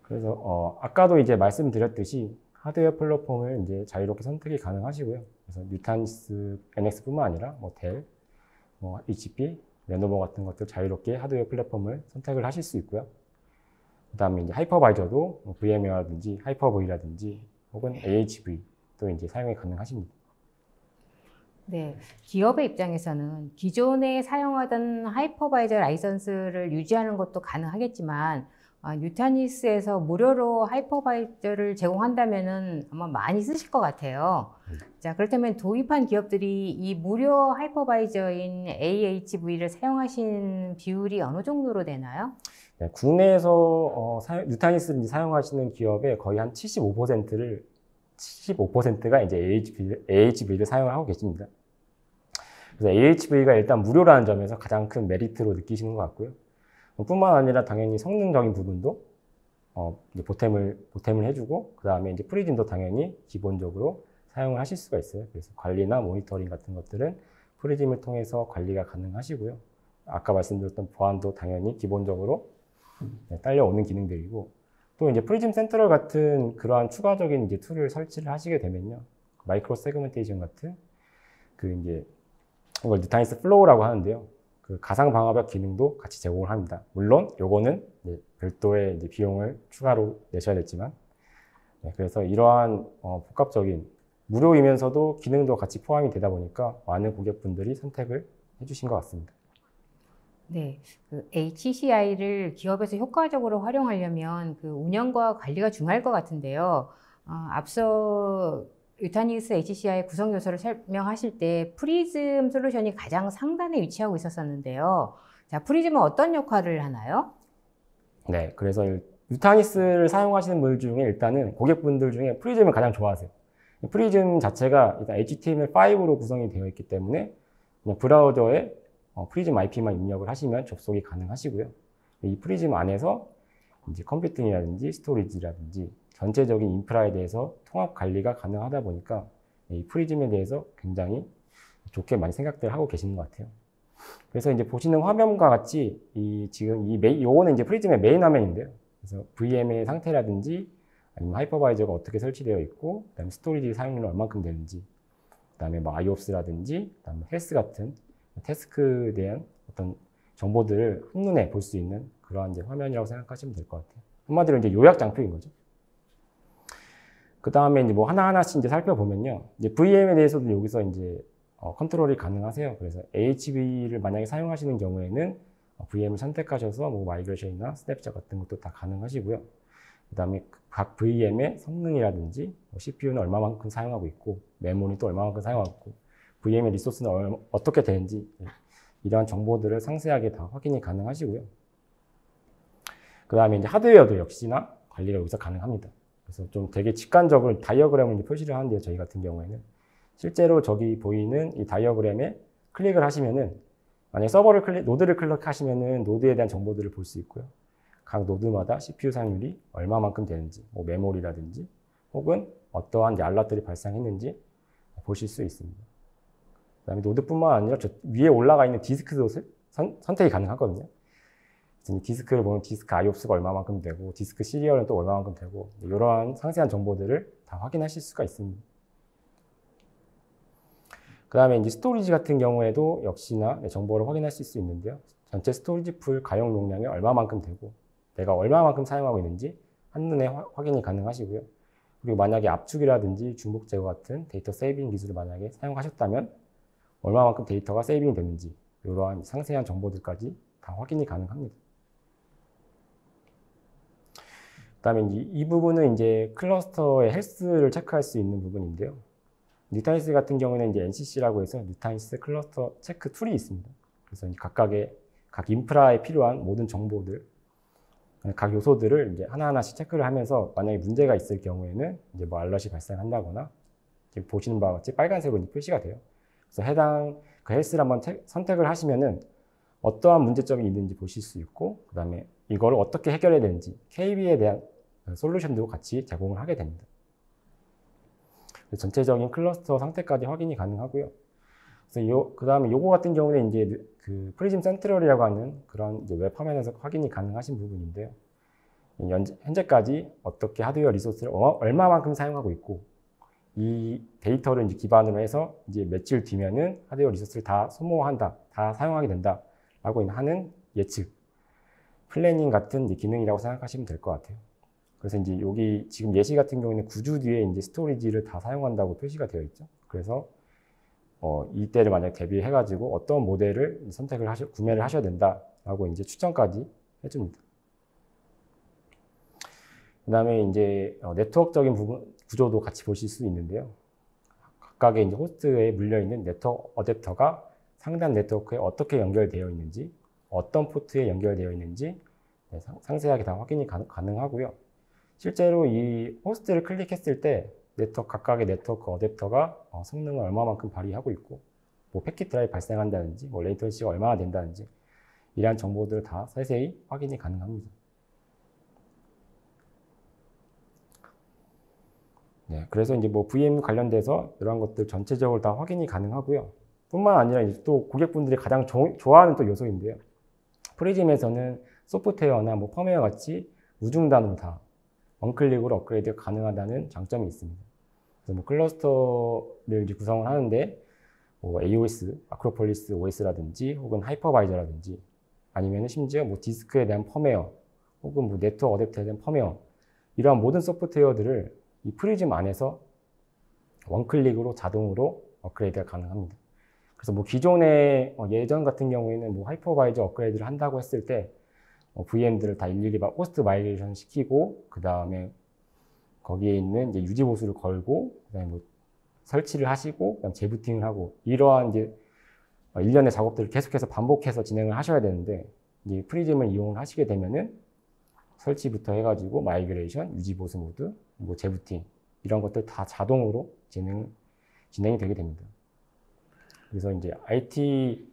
그래서 아까도 이제 말씀드렸듯이 하드웨어 플랫폼을 이제 자유롭게 선택이 가능하시고요. 그래서 뉴타니스 NX뿐만 아니라 뭐 델, 뭐 HP, 레노버 같은 것들 자유롭게 하드웨어 플랫폼을 선택을 하실 수 있고요. 그다음에 이제 하이퍼바이저도 뭐 VMware라든지 하이퍼V라든지 혹은 AHV 또 이제 사용이 가능하십니다. 네, 기업의 입장에서는 기존에 사용하던 하이퍼바이저 라이선스를 유지하는 것도 가능하겠지만 뉴타니스에서 무료로 하이퍼바이저를 제공한다면은 아마 많이 쓰실 것 같아요. 자, 그렇다면 도입한 기업들이 이 무료 하이퍼바이저인 AHV를 사용하신 비율이 어느 정도로 되나요? 네, 국내에서 뉴타니스를 사용하시는 기업의 거의 한 75%가 이제 AHV를 사용을 하고 계십니다. 그래서 AHV가 일단 무료라는 점에서 가장 큰 메리트로 느끼시는 것 같고요. 뿐만 아니라 당연히 성능적인 부분도 이제 보탬을 해주고, 그 다음에 이제 프리즘도 당연히 기본적으로 사용을 하실 수가 있어요. 그래서 관리나 모니터링 같은 것들은 프리즘을 통해서 관리가 가능하시고요. 아까 말씀드렸던 보안도 당연히 기본적으로 딸려오는 기능들이고, 또 이제 프리즘 센트럴 같은 그러한 추가적인 이제 툴을 설치를 하시게 되면요, 마이크로 세그멘테이션 같은 이제 이걸 뉴타니스 플로우라고 하는데요. 그 가상 방화벽 기능도 같이 제공을 합니다. 물론 요거는 이제 별도의 이제 비용을 추가로 내셔야 됐지만, 그래서 이러한 복합적인 무료이면서도 기능도 같이 포함이 되다 보니까 많은 고객분들이 선택을 해주신 것 같습니다. 네, 그 HCI를 기업에서 효과적으로 활용하려면 그 운영과 관리가 중요할 것 같은데요. 앞서 뉴타니스 HCI 구성 요소를 설명하실 때 프리즘 솔루션이 가장 상단에 위치하고 있었는데요. 자, 프리즘은 어떤 역할을 하나요? 네, 그래서 뉴타니스를 사용하시는 분들 중에 일단은 고객분들 중에 프리즘을 가장 좋아하세요. 프리즘 자체가 일단 HTML5로 구성이 되어 있기 때문에 그냥 브라우저에 프리즘 IP만 입력을 하시면 접속이 가능하시고요. 이 프리즘 안에서 이제 컴퓨팅이라든지 스토리지라든지 전체적인 인프라에 대해서 통합 관리가 가능하다 보니까 이 프리즘에 대해서 굉장히 좋게 많이 생각들 하고 계시는 것 같아요. 그래서 이제 보시는 화면과 같이 요거는 이제 프리즘의 메인 화면인데요. 그래서 VM의 상태라든지 아니면 하이퍼바이저가 어떻게 설치되어 있고, 그다음에 스토리지 사용률은 얼마큼 되는지, 그다음에 뭐 IOPS라든지, 그다음에 헬스 같은 태스크에 대한 어떤 정보들을 한눈에 볼 수 있는 그러한 이제 화면이라고 생각하시면 될 것 같아요. 한마디로 이제 요약 장표인 거죠. 그 다음에 이제 뭐 하나하나씩 이제 살펴보면요. 이제 VM에 대해서도 여기서 이제 컨트롤이 가능하세요. 그래서 AHV를 만약에 사용하시는 경우에는 VM을 선택하셔서 뭐 마이그레이션이나 스냅샷 같은 것도 다 가능하시고요. 그 다음에 각 VM의 성능이라든지 CPU는 얼마만큼 사용하고 있고, 메모리는 또 얼마만큼 사용하고 있고, VM의 리소스는 어떻게 되는지 이러한 정보들을 상세하게 다 확인이 가능하시고요. 그 다음에 이제 하드웨어도 역시나 관리가 여기서 가능합니다. 그래서 좀 되게 직관적으로 다이어그램을 이제 표시를 하는데요. 저희 같은 경우에는 실제로 저기 보이는 이 다이어그램에 클릭을 하시면은 만약에 노드를 클릭하시면은 노드에 대한 정보들을 볼 수 있고요. 각 노드마다 CPU 사용률이 얼마만큼 되는지, 뭐 메모리라든지 혹은 어떠한 이제 알람들이 발생했는지 보실 수 있습니다. 그 다음에 노드뿐만 아니라 저 위에 올라가 있는 디스크도 선택이 가능하거든요. 디스크를 보면 디스크 IOPS가 얼마만큼 되고, 디스크 시리얼은 또 얼마만큼 되고, 이러한 상세한 정보들을 다 확인하실 수가 있습니다. 그 다음에 이제 스토리지 같은 경우에도 역시나 정보를 확인하실 수 있는데요. 전체 스토리지 풀 가용 용량이 얼마만큼 되고, 내가 얼마만큼 사용하고 있는지 한눈에 확인이 가능하시고요. 그리고 만약에 압축이라든지 중복 제거 같은 데이터 세이빙 기술을 만약에 사용하셨다면 얼마만큼 데이터가 세이빙이 됐는지 이러한 상세한 정보들까지 다 확인이 가능합니다. 그 다음에 이 부분은 이제 클러스터의 헬스를 체크할 수 있는 부분인데요. 뉴타니스 같은 경우는 이제 NCC라고 해서 뉴타니스 클러스터 체크 툴이 있습니다. 그래서 각각의 각 인프라에 필요한 모든 정보들, 각 요소들을 이제 하나하나씩 체크를 하면서 만약에 문제가 있을 경우에는 이제 뭐 알럿이 발생한다거나 지금 보시는 바와 같이 빨간색으로 표시가 돼요. 그래서 해당 그 헬스를 한번 선택을 하시면은 어떠한 문제점이 있는지 보실 수 있고, 그 다음에 이걸 어떻게 해결해야 되는지 KB에 대한 솔루션도 같이 제공을 하게 됩니다. 전체적인 클러스터 상태까지 확인이 가능하고요. 그래서 그 다음에 요거 같은 경우는 이제 그 프리즘 센트럴이라고 하는 그런 이제 웹 화면에서 확인이 가능하신 부분인데요. 현재까지 어떻게 하드웨어 리소스를 얼마만큼 사용하고 있고, 이 데이터를 이제 기반으로 해서 이제 며칠 뒤면은 하드웨어 리소스를 다 소모한다, 다 사용하게 된다라고 하는 예측, 플래닝 같은 이제 기능이라고 생각하시면 될 것 같아요. 그래서 이제 여기 지금 예시 같은 경우에는 9주 뒤에 이제 스토리지를 다 사용한다고 표시가 되어 있죠. 그래서 이때를 만약 대비해가지고 어떤 모델을 선택을 구매를 하셔야 된다라고 이제 추천까지 해줍니다. 그 다음에 이제 네트워크적인 구조도 같이 보실 수 있는데요. 각각의 이제 호스트에 물려있는 네트워크 어댑터가 상단 네트워크에 어떻게 연결되어 있는지, 어떤 포트에 연결되어 있는지 상세하게 다 확인이 가능하고요. 실제로 이 호스트를 클릭했을 때 각각의 네트워크 어댑터가 성능을 얼마만큼 발휘하고 있고, 뭐 패킷 드라이브 발생한다든지, 뭐 레이턴시가 얼마나 된다든지, 이러한 정보들을 다 세세히 확인이 가능합니다. 네, 그래서 이제 뭐 VM 관련돼서 이러한 것들 전체적으로 다 확인이 가능하고요. 뿐만 아니라 이제 또 고객분들이 가장 좋아하는 또 요소인데요. 프리즘에서는 소프트웨어나 뭐 펌웨어 같이 무중단으로 다 원클릭으로 업그레이드가 가능하다는 장점이 있습니다. 그래서 뭐 클러스터를 이제 구성을 하는데 뭐 AOS, 아크로폴리스 OS라든지 혹은 하이퍼바이저라든지 아니면 심지어 뭐 디스크에 대한 펌웨어 혹은 뭐 네트워크 어댑터에 대한 펌웨어, 이러한 모든 소프트웨어들을 이 프리즘 안에서 원클릭으로 자동으로 업그레이드가 가능합니다. 그래서 뭐 기존의 예전 같은 경우에는 뭐 하이퍼바이저 업그레이드를 한다고 했을 때 VM들을 다 일일이 호스트 마이그레이션 시키고, 그 다음에 거기에 있는 이제 유지 보수를 걸고, 그 다음에 뭐 설치를 하시고, 그다음 재부팅을 하고, 이러한 이제 일련의 작업들을 계속해서 반복해서 진행을 하셔야 되는데, 이 프리즘을 이용을 하시게 되면은 설치부터 해가지고 마이그레이션, 유지 보수 모드, 뭐 재부팅, 이런 것들 다 자동으로 진행이 되게 됩니다. 그래서 이제 IT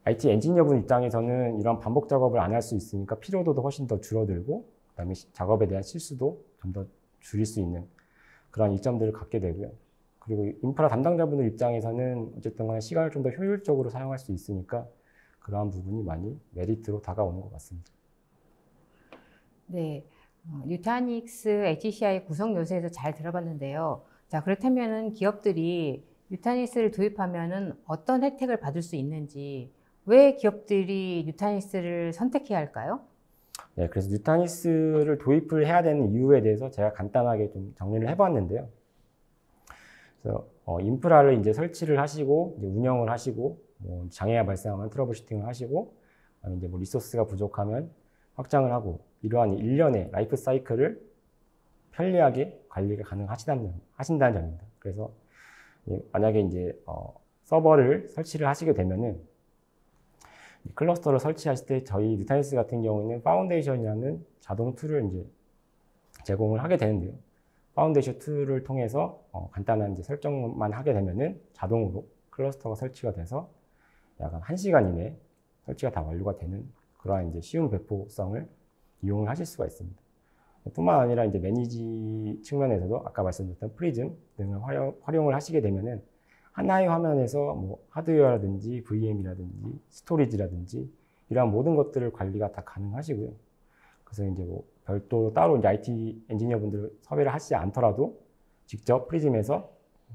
엔지니어분 입장에서는 이런 반복 작업을 안 할 수 있으니까 피로도도 훨씬 더 줄어들고, 그다음에 작업에 대한 실수도 좀 더 줄일 수 있는 그런 이점들을 갖게 되고요. 그리고 인프라 담당자분들 입장에서는 어쨌든 간에 시간을 좀 더 효율적으로 사용할 수 있으니까 그러한 부분이 많이 메리트로 다가오는 것 같습니다. 네, 뉴타닉스 HCI 구성 요소에서 잘 들어봤는데요. 자, 그렇다면은 기업들이 뉴타닉스를 도입하면은 어떤 혜택을 받을 수 있는지, 왜 기업들이 뉴타닉스를 선택해야 할까요? 네, 그래서 뉴타닉스를 도입을 해야 되는 이유에 대해서 제가 간단하게 좀 정리를 해봤는데요. 그래서 인프라를 이제 설치를 하시고 이제 운영을 하시고, 뭐 장애가 발생하면 트러블 슈팅을 하시고, 이제 뭐 리소스가 부족하면 확장을 하고, 이러한 일련의 라이프 사이클을 편리하게 관리가 하신다는 점입니다. 그래서 만약에 이제 서버를 설치를 하시게 되면은 클러스터를 설치하실 때 저희 뉴타닉스 같은 경우는 파운데이션이라는 자동 툴을 이제 제공을 하게 되는데요. 파운데이션 툴을 통해서 간단한 이제 설정만 하게 되면은 자동으로 클러스터가 설치가 돼서 약 1시간 이내에 설치가 다 완료가 되는 그러한 이제 쉬운 배포성을 이용을 하실 수가 있습니다. 뿐만 아니라 이제 매니지 측면에서도 아까 말씀드렸던 프리즘 등을 활용을 하시게 되면은 하나의 화면에서 뭐 하드웨어라든지 VM이라든지 스토리지라든지 이러한 모든 것들을 관리가 다 가능하시고요. 그래서 이제 뭐 별도로 따로 이제 IT 엔지니어분들 섭외를 하시지 않더라도 직접 프리즘에서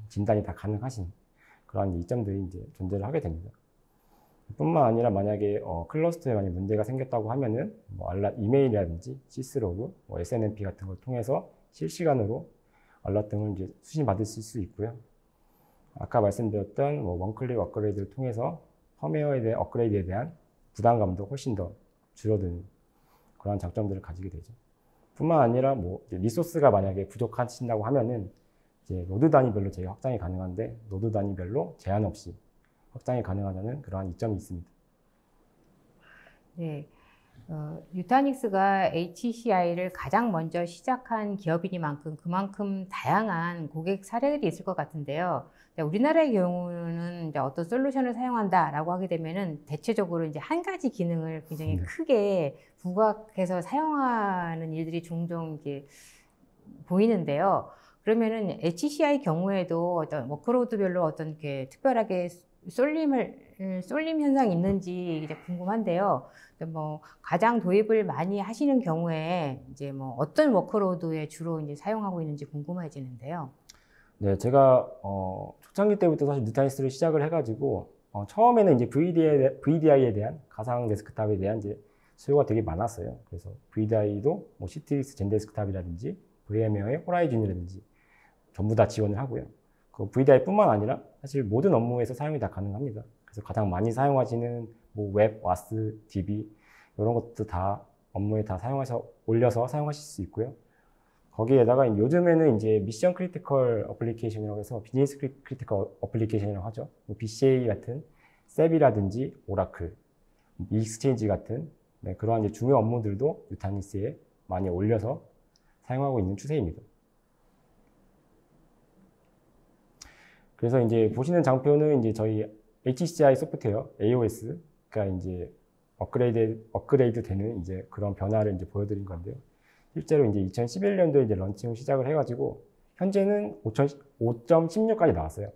진단이 다 가능하신 그러한 이점들이 이제 존재를 하게 됩니다. 뿐만 아니라 만약에 클러스터에 만약 문제가 생겼다고 하면은 뭐 알람 이메일이라든지 시스로그, 뭐 SNMP 같은 걸 통해서 실시간으로 알람 등을 이제 수신 받으실 수 있고요. 아까 말씀드렸던 뭐 원클릭 업그레이드를 통해서 펌웨어에 대한 업그레이드에 대한 부담감도 훨씬 더 줄어드는 그런 장점들을 가지게 되죠. 뿐만 아니라 뭐 리소스가 만약에 부족하신다고 하면은 이제 노드 단위별로 저희가 확장이 가능한데 노드 단위별로 제한 없이 확장이 가능하다는 그러한 이점이 있습니다. 네. 뉴타닉스가 HCI를 가장 먼저 시작한 기업이니만큼 그만큼 다양한 고객 사례들이 있을 것 같은데요. 우리나라의 경우는 이제 어떤 솔루션을 사용한다라고 하게 되면은 대체적으로 이제 한 가지 기능을 굉장히 크게 부각해서 사용하는 일들이 종종 이제 보이는데요. 그러면은 HCI 경우에도 어떤 워크로드별로 어떤 이렇게 특별하게 쏠림 현상이 있는지 이제 궁금한데요. 뭐 가장 도입을 많이 하시는 경우에 이제 뭐 어떤 워크로드에 주로 이제 사용하고 있는지 궁금해지는데요. 네, 제가 초창기 때부터 사실 뉴타닉스를 시작을 해가지고 처음에는 이제 VDI에 대한 가상 데스크탑에 대한 이제 수요가 되게 많았어요. 그래서 VDI도 뭐 시트릭스 젠 데스크탑이라든지 VM웨어의 호라이즌이라든지 전부 다 지원을 하고요. 그 VDI뿐만 아니라 사실 모든 업무에서 사용이 다 가능합니다. 그래서 가장 많이 사용하시는 뭐 웹, 와스, DB 이런 것도 다 업무에 다 올려서 사용하실 수 있고요. 거기에다가 요즘에는 이제 미션 크리티컬 어플리케이션이라고 해서 비즈니스 크리티컬 어플리케이션이라고 하죠. BCA 같은 셉이라든지 오라클, 익스체인지 같은 그러한 이제 중요 업무들도 뉴타닉스에 많이 올려서 사용하고 있는 추세입니다. 그래서 이제 보시는 장표는 이제 저희 HCI 소프트웨어 AOS가 이제 업그레이드 되는 이제 그런 변화를 이제 보여드린 건데요. 실제로 이제 2011년도에 이제 런칭을 시작을 해가지고 현재는 5.16까지 나왔어요.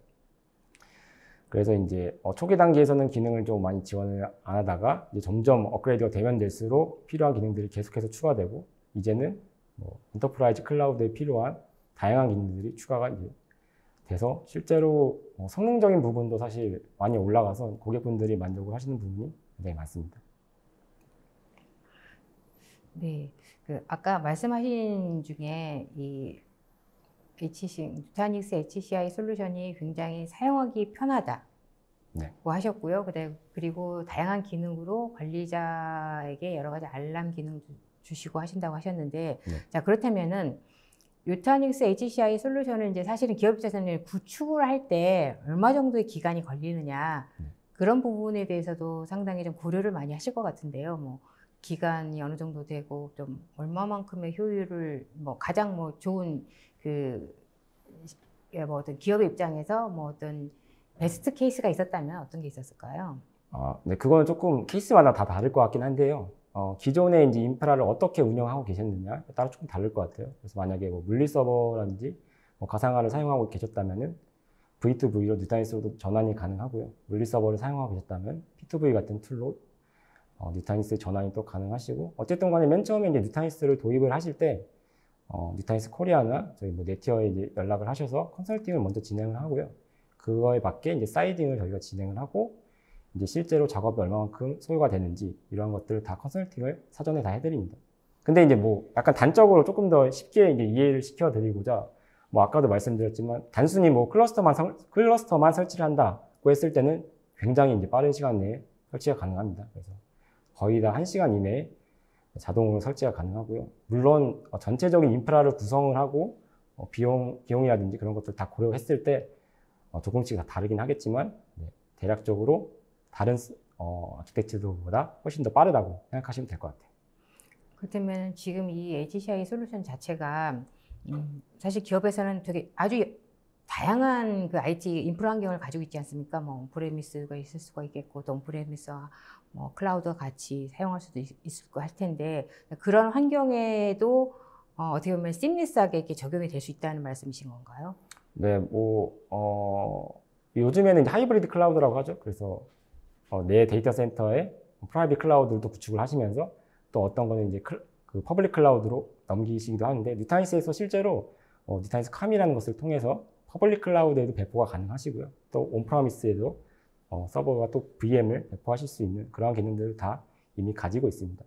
그래서 이제 초기 단계에서는 기능을 좀 많이 지원을 안 하다가 이제 점점 업그레이드가 되면 될수록 필요한 기능들이 계속해서 추가되고 이제는 뭐 엔터프라이즈 클라우드에 필요한 다양한 기능들이 추가가 이제 돼서 실제로 성능적인 부분도 사실 많이 올라가서 고객분들이 만족을 하시는 부분이 굉장히 많습니다. 네, 아까 말씀하신 중에 이 뉴타닉스 HCI 솔루션이 굉장히 사용하기 편하다고 하셨고요. 그리고 다양한 기능으로 관리자에게 여러 가지 알람 기능 주시고 하신다고 하셨는데, 자, 그렇다면은 뉴타닉스 HCI 솔루션을 이제 사실은 기업 입장에서는 구축을 할 때 얼마 정도의 기간이 걸리느냐 그런 부분에 대해서도 상당히 좀 고려를 많이 하실 것 같은데요. 뭐 기간이 어느 정도 되고 좀 얼마만큼의 효율을 뭐 가장 뭐 좋은 뭐 어떤 기업의 입장에서 뭐 어떤 베스트 케이스가 있었다면 어떤 게 있었을까요? 네, 그거는 조금 케이스마다 다 다를 것 같긴 한데요. 기존에 이제 인프라를 어떻게 운영하고 계셨느냐에 따라 조금 다를 것 같아요. 그래서 만약에 뭐 물리 서버라든지 뭐 가상화를 사용하고 계셨다면은 V2V로 뉴타닉스로 전환이 가능하고요. 물리 서버를 사용하고 계셨다면 P2V 같은 툴로 뉴타닉스 전환이 또 가능하시고 어쨌든 간에 맨 처음에 이제 뉴타닉스를 도입을 하실 때 뉴타닉스 코리아나 저희 뭐 네티어에 이제 연락을 하셔서 컨설팅을 먼저 진행을 하고요. 그거에 맞게 이제 사이딩을 저희가 진행을 하고 이제 실제로 작업이 얼마만큼 소요가 되는지 이러한 것들을 다 컨설팅을 사전에 다 해드립니다. 근데 이제 뭐 약간 단적으로 조금 더 쉽게 이제 이해를 시켜드리고자 뭐 아까도 말씀드렸지만 단순히 뭐 클러스터만 설치를 한다고 했을 때는 굉장히 이제 빠른 시간 내에 설치가 가능합니다. 그래서 거의 다 1시간 이내에 자동으로 설치가 가능하고요. 물론 전체적인 인프라를 구성을 하고 비용이라든지 그런 것들 다 고려했을 때 조금씩 다 다르긴 하겠지만 대략적으로 다른 아키텍처보다 훨씬 더 빠르다고 생각하시면 될 것 같아요. 그렇다면 지금 이 HCI 솔루션 자체가 사실 기업에서는 되게 아주 다양한 그 IT 인프라 환경을 가지고 있지 않습니까? 뭐 온프레미스가 있을 수가 있겠고 또 온프레미스와 뭐 클라우드와 같이 사용할 수도 있을 거 할 텐데 그런 환경에도 어떻게 보면 시밀리스하게 이렇게 적용이 될 수 있다는 말씀이신 건가요? 네, 요즘에는 이제 하이브리드 클라우드라고 하죠. 그래서 내 데이터 센터에 프라이빗 클라우드도 구축을 하시면서 또 어떤 거는 이제 그 퍼블릭 클라우드로 넘기시기도 하는데 뉴타닉스에서 실제로 뉴타닉스 캄이라는 것을 통해서 퍼블릭 클라우드에도 배포가 가능하시고요. 또 온프라미스에도 서버가 또 VM을 배포하실 수 있는 그런 기능들을 다 이미 가지고 있습니다.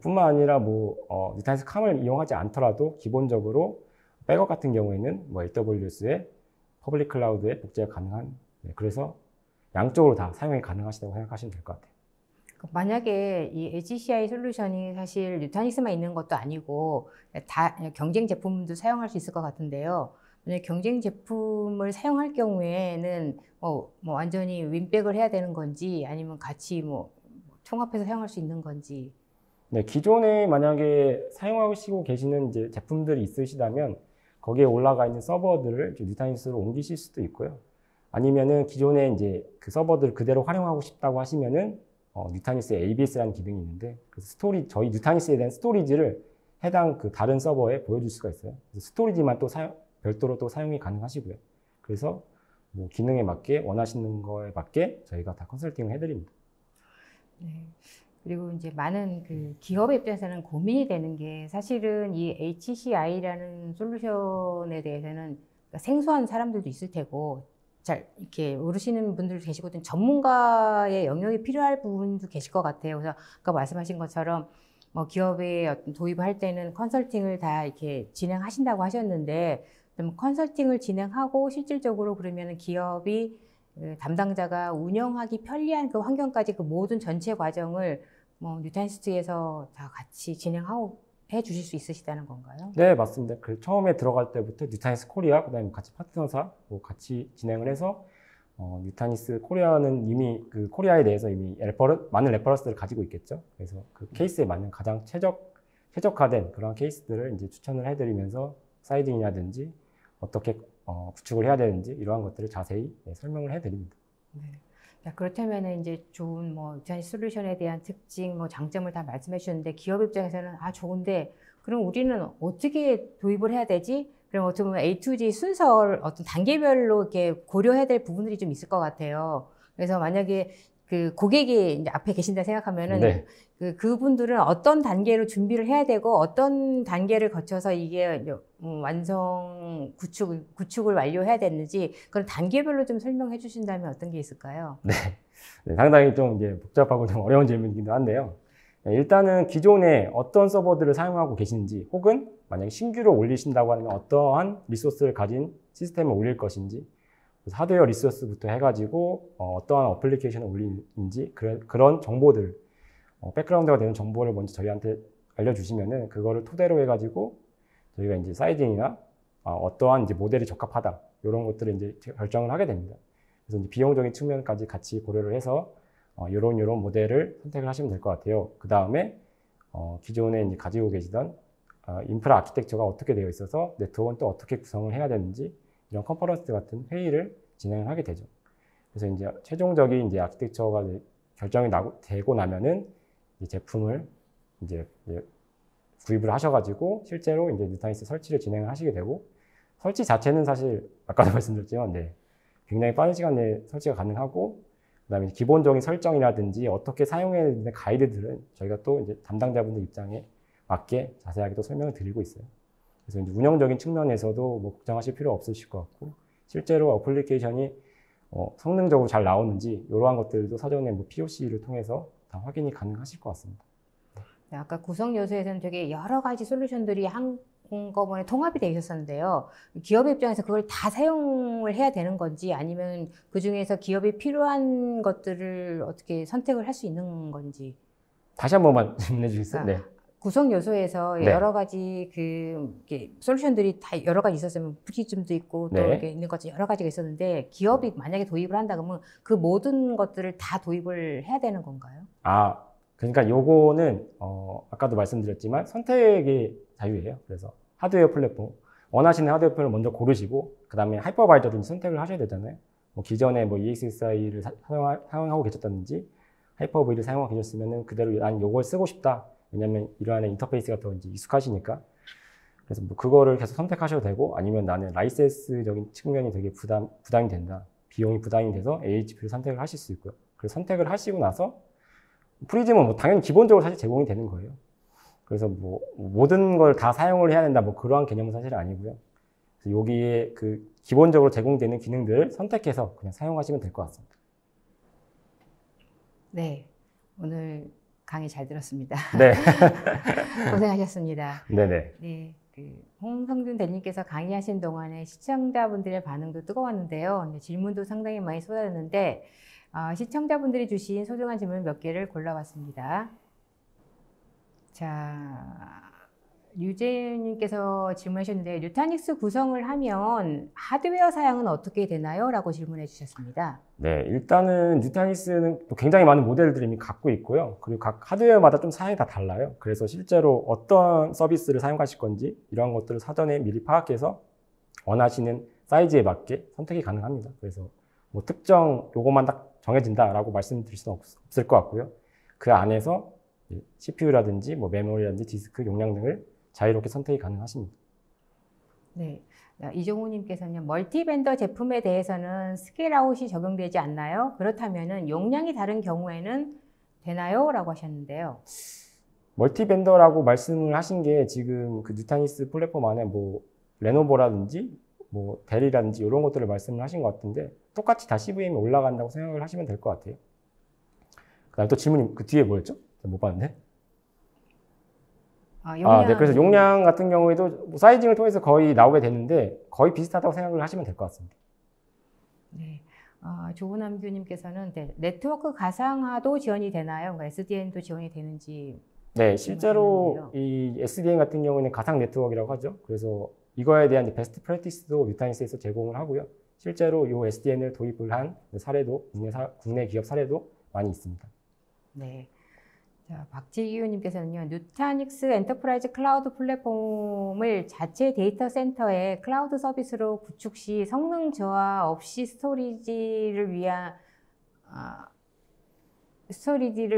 뿐만 아니라 뉴타닉스 캄을 이용하지 않더라도 기본적으로 백업 같은 경우에는 AWS의 퍼블릭 클라우드에 복제가 가능한 그래서 양쪽으로 다 사용이 가능하시다고 생각하시면 될 것 같아요. 만약에 이 HCI 솔루션이 사실 뉴타닉스만 있는 것도 아니고 다 경쟁 제품도 사용할 수 있을 것 같은데요. 만약 경쟁 제품을 사용할 경우에는 뭐 완전히 윈백을 해야 되는 건지 아니면 같이 뭐 통합해서 사용할 수 있는 건지. 네, 기존에 만약에 사용하시고 계시는 이제 제품들이 있으시다면 거기에 올라가 있는 서버들을 뉴타니스로 옮기실 수도 있고요. 아니면은 기존에 이제 그 서버들을 그대로 활용하고 싶다고 하시면은 뉴타니스에 ABS라는 기능이 있는데 그래서 저희 뉴타니스에 대한 스토리지를 해당 그 다른 서버에 보여줄 수가 있어요. 그래서 스토리지만 또 별도로 또 사용이 가능하시고요. 그래서 뭐 기능에 맞게 원하시는 거에 맞게 저희가 다 컨설팅을 해드립니다. 네. 그리고 이제 많은 그 기업의 입장에서는 고민이 되는 게 사실은 이 HCI라는 솔루션에 대해서는 생소한 사람들도 있을 테고 잘 이렇게 모르시는 분들도 계시고 전문가의 영역이 필요할 부분도 계실 것 같아요. 그래서 아까 말씀하신 것처럼 뭐 기업에 어떤 도입을 할 때는 컨설팅을 다 이렇게 진행하신다고 하셨는데 그럼 컨설팅을 진행하고 실질적으로 그러면은 기업이 그 담당자가 운영하기 편리한 그 환경까지 그 모든 전체 과정을 뭐 뉴타니스트에서 다 같이 진행하고 해 주실 수 있으시다는 건가요? 네, 맞습니다. 그 처음에 들어갈 때부터 뉴타니스 코리아, 그다음에 같이 파트너사 같이 진행을 해서 뉴타니스 코리아는 이미 그 코리아에 대해서 이미 많은 레퍼런스를 가지고 있겠죠. 그래서 그 케이스에 맞는 가장 최적화된 그런 케이스들을 이제 추천을 해드리면서 사이딩이라든지 어떻게 구축을 해야 되는지 이러한 것들을 자세히 설명을 해드립니다. 네. 그렇다면 이제 좋은 뭐 뉴타니스 솔루션에 대한 특징, 뭐 장점을 다 말씀해 주셨는데 기업 입장에서는 좋은데 그럼 우리는 어떻게 도입을 해야 되지? 그럼 어떻게 보면 A to G 순서를 어떤 단계별로 이렇게 고려해야 될 부분들이 좀 있을 것 같아요. 그래서 만약에 그 고객이 이제 앞에 계신다 생각하면은 네. 그분들은 어떤 단계로 준비를 해야 되고 어떤 단계를 거쳐서 이게 이제 완성 구축을 완료해야 되는지 그런 단계별로 좀 설명해 주신다면 어떤 게 있을까요? 네. 네, 상당히 좀 이제 복잡하고 좀 어려운 질문이기도 한데요. 네, 일단은 기존에 어떤 서버들을 사용하고 계신지 혹은 만약에 신규로 올리신다고 하면 어떠한 리소스를 가진 시스템을 올릴 것인지 하드웨어 리소스부터 해가지고 어떠한 어플리케이션을 올리는지 그런 정보들 백그라운드가 되는 정보를 먼저 저희한테 알려주시면은 그거를 토대로 해가지고 저희가 이제 사이징이나 어떠한 이제 모델이 적합하다 이런 것들을 이제 결정을 하게 됩니다. 그래서 이제 비용적인 측면까지 같이 고려를 해서 요런 모델을 선택을 하시면 될 것 같아요. 그 다음에 기존에 이제 가지고 계시던 인프라 아키텍처가 어떻게 되어 있어서 네트워크는 또 어떻게 구성을 해야 되는지 이런 컨퍼런스 같은 회의를 진행을 하게 되죠. 그래서 이제 최종적인 이제 아키텍처가 결정이 되고 나면은 이 제품을 이제 구입을 하셔가지고 실제로 이제 뉴타니스 설치를 진행을 하시게 되고 설치 자체는 사실 아까도 말씀드렸지만 굉장히 빠른 시간 내에 설치가 가능하고 그다음에 기본적인 설정이라든지 어떻게 사용해야 되는 가이드들은 저희가 또 이제 담당자분들 입장에 맞게 자세하게 또 설명을 드리고 있어요. 그래서 이제 운영적인 측면에서도 뭐 걱정하실 필요 없으실 것 같고 실제로 어플리케이션이 성능적으로 잘 나오는지 이러한 것들도 사전에 뭐 POC를 통해서 다 확인이 가능하실 것 같습니다. 네, 아까 구성 요소에서는 되게 여러 가지 솔루션들이 한꺼번에 통합이 되어 있었는데요. 기업 입장에서 그걸 다 사용을 해야 되는 건지 아니면 그 중에서 기업이 필요한 것들을 어떻게 선택을 할 수 있는 건지. 다시 한 번만 질문해 주시겠어요? 네. 구성 요소에서 네. 여러 가지 이렇게 솔루션들이 다 여러 가지 있었으면 부티즘도 있고 또 네. 이렇게 있는 것이 여러 가지가 있었는데 기업이 만약에 도입을 한다 그러면 그 모든 것들을 다 도입을 해야 되는 건가요? 그러니까 요거는 아까도 말씀드렸지만 선택의 자유예요. 그래서 하드웨어 플랫폼 원하시는 하드웨어 플랫폼을 먼저 고르시고 그 다음에 하이퍼바이저를 선택을 하셔야 되잖아요. 뭐 기존에 뭐 EXSI를 사용하고 계셨다든지 하이퍼V를 사용하고 계셨으면은 그대로 난 요걸 쓰고 싶다. 왜냐면 이러한 인터페이스가 더 이제 익숙하시니까. 그래서 뭐 그거를 계속 선택하셔도 되고 아니면 나는 라이센스적인 측면이 되게 부담이 된다. 비용이 부담이 돼서 AHP를 선택을 하실 수 있고요. 그래서 선택을 하시고 나서 프리즘은 뭐 당연히 기본적으로 사실 제공이 되는 거예요. 그래서 뭐 모든 걸 다 사용을 해야 된다 뭐 그러한 개념은 사실 아니고요. 그래서 여기에 그 기본적으로 제공되는 기능들을 선택해서 그냥 사용하시면 될 것 같습니다. 네, 오늘 강의 잘 들었습니다. 네. 고생하셨습니다. 네네. 네, 홍성준 대리님께서 강의하신 동안에 시청자분들의 반응도 뜨거웠는데요. 질문도 상당히 많이 쏟아졌는데 시청자분들이 주신 소중한 질문 몇 개를 골라봤습니다. 자, 유재님께서 질문하셨는데 뉴타닉스 구성을 하면 하드웨어 사양은 어떻게 되나요? 라고 질문해 주셨습니다. 네, 일단은 뉴타닉스는 또 굉장히 많은 모델들을 이미 갖고 있고요. 그리고 각 하드웨어마다 좀 사양이 다 달라요. 그래서 실제로 어떤 서비스를 사용하실 건지 이런 것들을 사전에 미리 파악해서 원하시는 사이즈에 맞게 선택이 가능합니다. 그래서 뭐 특정 요것만 딱 정해진다라고 말씀드릴 수는 없을 것 같고요. 그 안에서 CPU라든지 뭐 메모리라든지 디스크 용량 등을 자유롭게 선택이 가능하십니다. 네. 이종우님께서는 멀티벤더 제품에 대해서는 스케일아웃이 적용되지 않나요? 그렇다면 용량이 다른 경우에는 되나요? 라고 하셨는데요. 멀티벤더라고 말씀을 하신 게 지금 그 뉴타닉스 플랫폼 안에 뭐 레노버라든지 뭐 델이라든지 이런 것들을 말씀을 하신 것 같은데 똑같이 다 CVM이 올라간다고 생각을 하시면 될 것 같아요. 그다음에 또 질문이 그 뒤에 뭐였죠? 못 봤는데. 네. 그래서 용량 같은 경우에도 뭐 사이징을 통해서 거의 나오게 되는데 거의 비슷하다고 생각을 하시면 될 것 같습니다. 네. 조은남 교님께서는 네트워크 가상화도 지원이 되나요? 그러니까 SDN도 지원이 되는지. 네, 실제로 이 SDN 같은 경우는 가상 네트워크라고 하죠. 그래서 이거에 대한 베스트 프랙티스도 뉴타닉스에서 제공을 하고요. 실제로 이 SDN을 도입을 한 사례도 국내 기업 사례도 많이 있습니다. 네. 자, 박지기우님께서는요, 뉴타닉스 엔터프라이즈 클라우드 플랫폼을 자체 데이터 센터의 클라우드 서비스로 구축 시 성능 저하 없이 스토리지를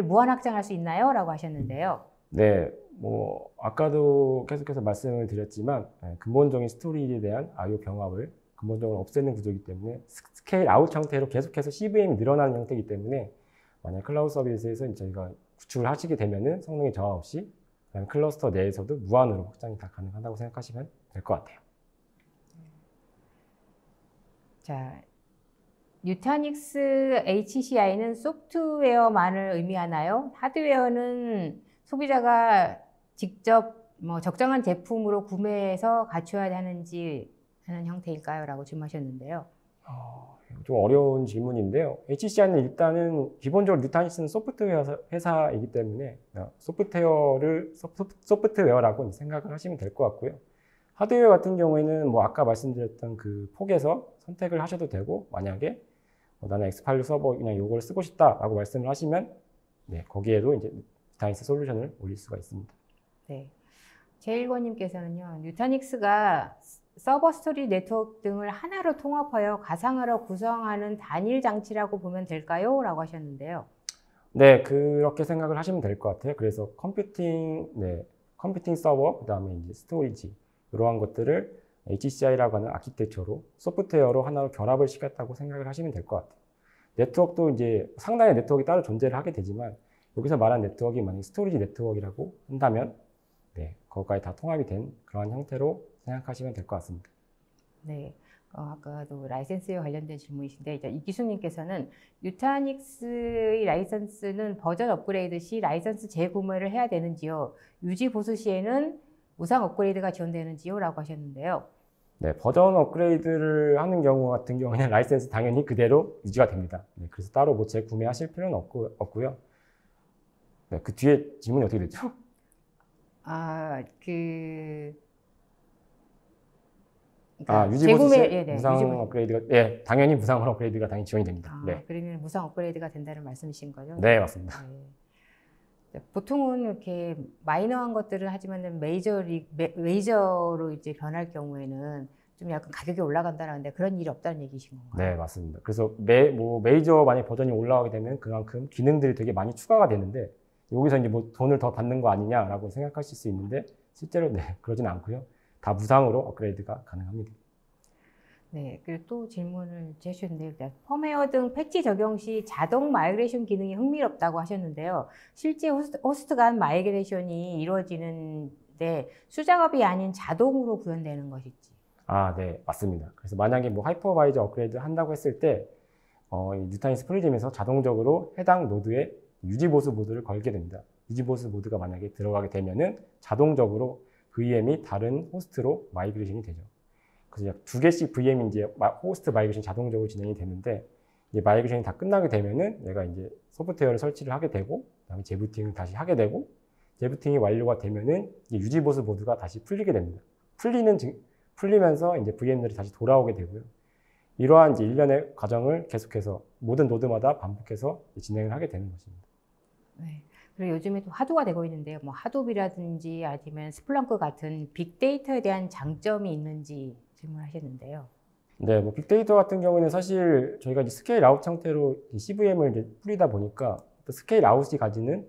무한 확장할 수 있나요? 라고 하셨는데요. 네, 뭐 아까도 계속해서 말씀을 드렸지만 근본적인 스토리지에 대한 I/O 병합을 근본적으로 없애는 구조이기 때문에 스케일 아웃 형태로 계속해서 CVM이 늘어나는 형태이기 때문에 만약 클라우드 서비스에서 저희가 구축을 하시게 되면은 성능의 저하 없이 클러스터 내에서도 무한으로 확장이 다 가능하다고 생각하시면 될 것 같아요. 자, 뉴타닉스 HCI는 소프트웨어만을 의미하나요? 하드웨어는 소비자가 직접 뭐 적정한 제품으로 구매해서 갖춰야 하는지 하는 형태일까요? 라고 질문하셨는데요. 좀 어려운 질문인데요. HCI는 일단은 기본적으로 뉴타닉스는 소프트웨어 회사이기 때문에 소프트웨어라고 생각을 하시면 될 것 같고요. 하드웨어 같은 경우에는 뭐 아까 말씀드렸던 그 폭에서 선택을 하셔도 되고 만약에 나는 엑스파일 서버 그냥 요걸 쓰고 싶다라고 말씀을 하시면 네, 거기에도 이제 뉴타닉스 솔루션을 올릴 수가 있습니다. 네. 제일권님께서는요, 뉴타닉스가 서버 스토리 네트워크 등을 하나로 통합하여 가상화로 구성하는 단일 장치라고 보면 될까요? 라고 하셨는데요. 네, 그렇게 생각을 하시면 될 것 같아요. 그래서 컴퓨팅 서버, 그 다음에 이제 스토리지, 이러한 것들을 HCI라고 하는 아키텍처로 소프트웨어로 하나로 결합을 시켰다고 생각을 하시면 될 것 같아요. 네트워크도 이제 상당히 네트워크가 따로 존재를 하게 되지만 여기서 말한 네트워크가 만약에 스토리지 네트워크라고 한다면 네, 그것까지 다 통합이 된 그러한 형태로 생각하시면 될 것 같습니다. 네, 아까도 라이센스에 관련된 질문이신데 이기수님께서는 뉴타닉스의 라이센스는 버전 업그레이드 시 라이센스 재구매를 해야 되는지요? 유지 보수 시에는 무상 업그레이드가 지원되는지요? 라고 하셨는데요. 네, 버전 업그레이드를 하는 경우 같은 경우에는 라이센스 당연히 그대로 유지가 됩니다. 네, 그래서 따로 뭐 재구매하실 필요는 없고요. 네, 그 뒤에 질문이 어떻게 됐죠? 유지 보수 시 무상 업그레이드가 당연히 무상 업그레이드가 당연히 지원이 됩니다. 네. 그러면 무상 업그레이드가 된다는 말씀이신 거죠? 네, 맞습니다. 네. 보통은 이렇게 마이너한 것들을 하지만 메이저로 이제 변할 경우에는 좀 약간 가격이 올라간다는데 그런 일이 없다는 얘기신 건가요? 네, 맞습니다. 그래서 메이저 만약 버전이 올라가게 되면 그만큼 기능들이 되게 많이 추가가 되는데 여기서 이제 뭐 돈을 더 받는 거 아니냐라고 생각하실 수 있는데 실제로 네, 그러진 않고요. 다 무상으로 업그레이드가 가능합니다. 네, 그리고 또 질문을 해주셨는데요. 펌웨어 등 패치 적용 시 자동 마이그레이션 기능이 흥미롭다고 하셨는데요. 실제 호스트 간 마이그레이션이 이루어지는데 수작업이 아닌 자동으로 구현되는 것이지. 네, 맞습니다. 그래서 만약에 뭐 하이퍼바이저 업그레이드 한다고 했을 때 이 뉴타닉스 프리즘에서 자동적으로 해당 노드에 유지보수 모드를 걸게 됩니다. 유지보수 모드가 만약에 들어가게 되면은 자동적으로 VM이 다른 호스트로 마이그레이션이 되죠. 그래서 약 2개씩 VM이 이제 호스트 마이그레이션이 자동적으로 진행이 되는데 이제 마이그레이션이 다 끝나게 되면은 얘가 이제 소프트웨어를 설치를 하게 되고 그다음에 재부팅을 다시 하게 되고 재부팅이 완료가 되면은 이 유지보수 보드가 다시 풀리게 됩니다. 풀리면서 이제 VM들이 다시 돌아오게 되고요. 이러한 이제 일련의 과정을 계속해서 모든 노드마다 반복해서 진행을 하게 되는 것입니다. 네. 그리고 요즘에 또 하도가 되고 있는데요. 뭐 하도비라든지 아니면 스플렁크 같은 빅데이터에 대한 장점이 있는지 질문하셨는데요. 네, 뭐 빅데이터 같은 경우는 사실 저희가 이제 스케일 아웃 형태로 CVM을 이제 뿌리다 보니까 또 스케일 아웃이 가지는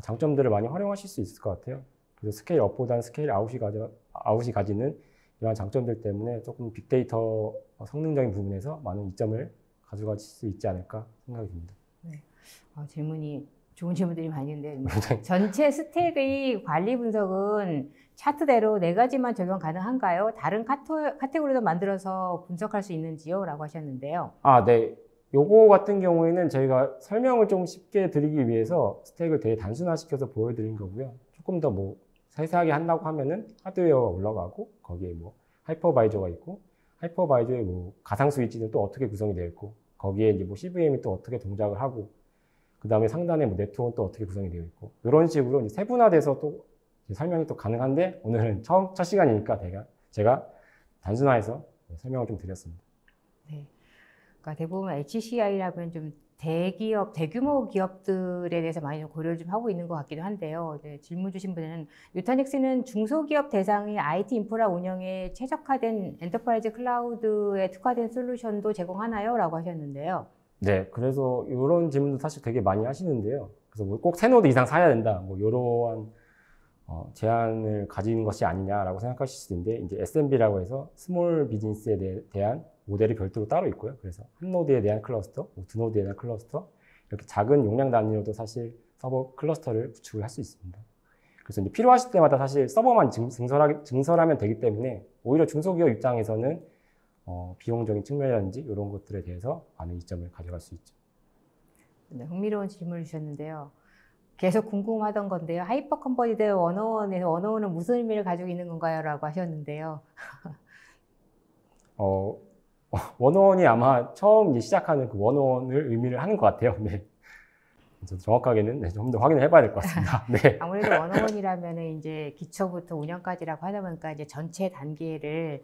장점들을 많이 활용하실 수 있을 것 같아요. 그래서 스케일 업보다는 스케일 아웃이 가지는 이러한 장점들 때문에 조금 빅데이터 성능적인 부분에서 많은 이점을 가져가실 수 있지 않을까 생각이 듭니다. 네. 좋은 질문들이 많이 있는데 전체 스택의 관리 분석은 차트대로 4가지만 적용 가능한가요? 다른 카테고리도 만들어서 분석할 수 있는지요? 라고 하셨는데요. 아, 네. 요거 같은 경우에는 저희가 설명을 좀 쉽게 드리기 위해서 스택을 되게 단순화시켜서 보여드린 거고요. 조금 더 뭐 세세하게 한다고 하면은 하드웨어가 올라가고 거기에 뭐 하이퍼바이저가 있고 하이퍼바이저에 뭐 가상 스위치는 또 어떻게 구성이 되어 있고 거기에 이제 뭐 CVM이 또 어떻게 동작을 하고 그 다음에 상단에 뭐 네트워크는 또 어떻게 구성이 되어 있고 이런 식으로 이제 세분화돼서 또 설명이 또 가능한데 오늘은 첫 시간이니까 제가 단순화해서 설명을 좀 드렸습니다. 네. 그러니까 대부분 HCI라면 좀 대규모 기업들에 대해서 많이 좀 고려를 좀 하고 있는 것 같기도 한데요. 네, 질문 주신 분은 뉴타닉스는 중소기업 대상의 IT 인프라 운영에 최적화된 엔터프라이즈 클라우드에 특화된 솔루션도 제공하나요? 라고 하셨는데요. 네, 그래서 이런 질문도 사실 되게 많이 하시는데요. 그래서 뭐 꼭 3노드 이상 사야 된다, 뭐 이러한 제한을 가지는 것이 아니냐라고 생각하실 수 있는데 이제 SMB라고 해서 스몰 비즈니스에 대한 모델이 별도로 따로 있고요. 그래서 한 노드에 대한 클러스터, 두 노드에 대한 클러스터 이렇게 작은 용량 단위로도 사실 서버 클러스터를 구축을 할 수 있습니다. 그래서 이제 필요하실 때마다 사실 서버만 증설하면 되기 때문에 오히려 중소기업 입장에서는 비용적인 측면이라든지 이런 것들에 대해서 많은 이점을 가져갈 수 있죠. 네, 흥미로운 질문을 주셨는데요. 계속 궁금하던 건데요. 하이퍼 컨버지드 원어원에서 원어원은 무슨 의미를 가지고 있는 건가요? 라고 하셨는데요. 원어원이 아마 처음 이제 시작하는 그 원어원을 의미를 하는 것 같아요. 네. 정확하게는 좀 더 확인을 해봐야 될 것 같습니다. 네. 아무래도 원어원이라면 이제 기초부터 운영까지라고 하다 보니까 이제 전체 단계를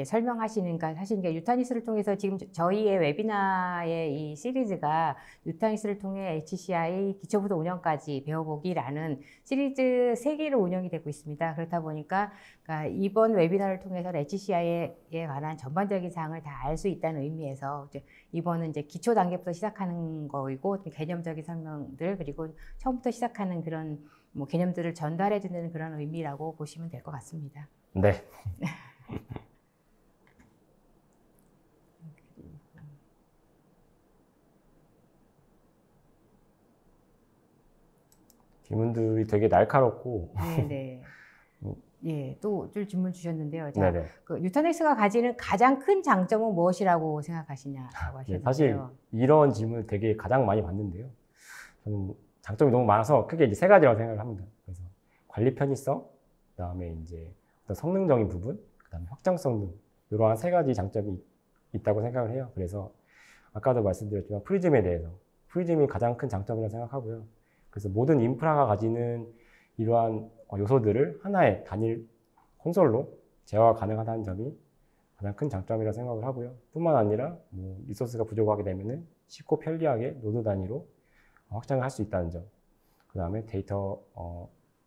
설명하시니까 사실 이게 유타닉스를 통해서 지금 저희의 웨비나의 이 시리즈가 유타닉스를 통해 HCI 기초부터 운영까지 배워보기라는 시리즈 3개로 운영이 되고 있습니다. 그렇다 보니까 그러니까 이번 웨비나를 통해서 HCI에 관한 전반적인 사항을 다 알 수 있다는 의미에서 이번은 이제 기초 단계부터 시작하는 거이고 개념적인 설명들 그리고 처음부터 시작하는 그런 뭐 개념들을 전달해 주는 그런 의미라고 보시면 될 것 같습니다. 네. 질문들이 되게 날카롭고. 네네. 예, 또 질문 주셨는데요. 자, 네네. 그 뉴타닉스가 가지는 가장 큰 장점은 무엇이라고 생각하시냐라고 하셨는데요. 네, 사실 이런 질문을 되게 가장 많이 받는데요. 저는 장점이 너무 많아서 크게 이제 3가지라고 생각을 합니다. 그래서 관리 편의성, 그다음에 이제 어떤 성능적인 부분, 그다음에 확장성 등 이러한 3가지 장점이 있다고 생각을 해요. 그래서 아까도 말씀드렸지만 프리즘이 가장 큰 장점이라고 생각하고요. 그래서 모든 인프라가 가지는 이러한 요소들을 하나의 단일 콘솔로 제어가 가능하다는 점이 가장 큰 장점이라고 생각을 하고요. 뿐만 아니라 뭐 리소스가 부족하게 되면은 쉽고 편리하게 노드 단위로 확장을 할 수 있다는 점. 그 다음에 데이터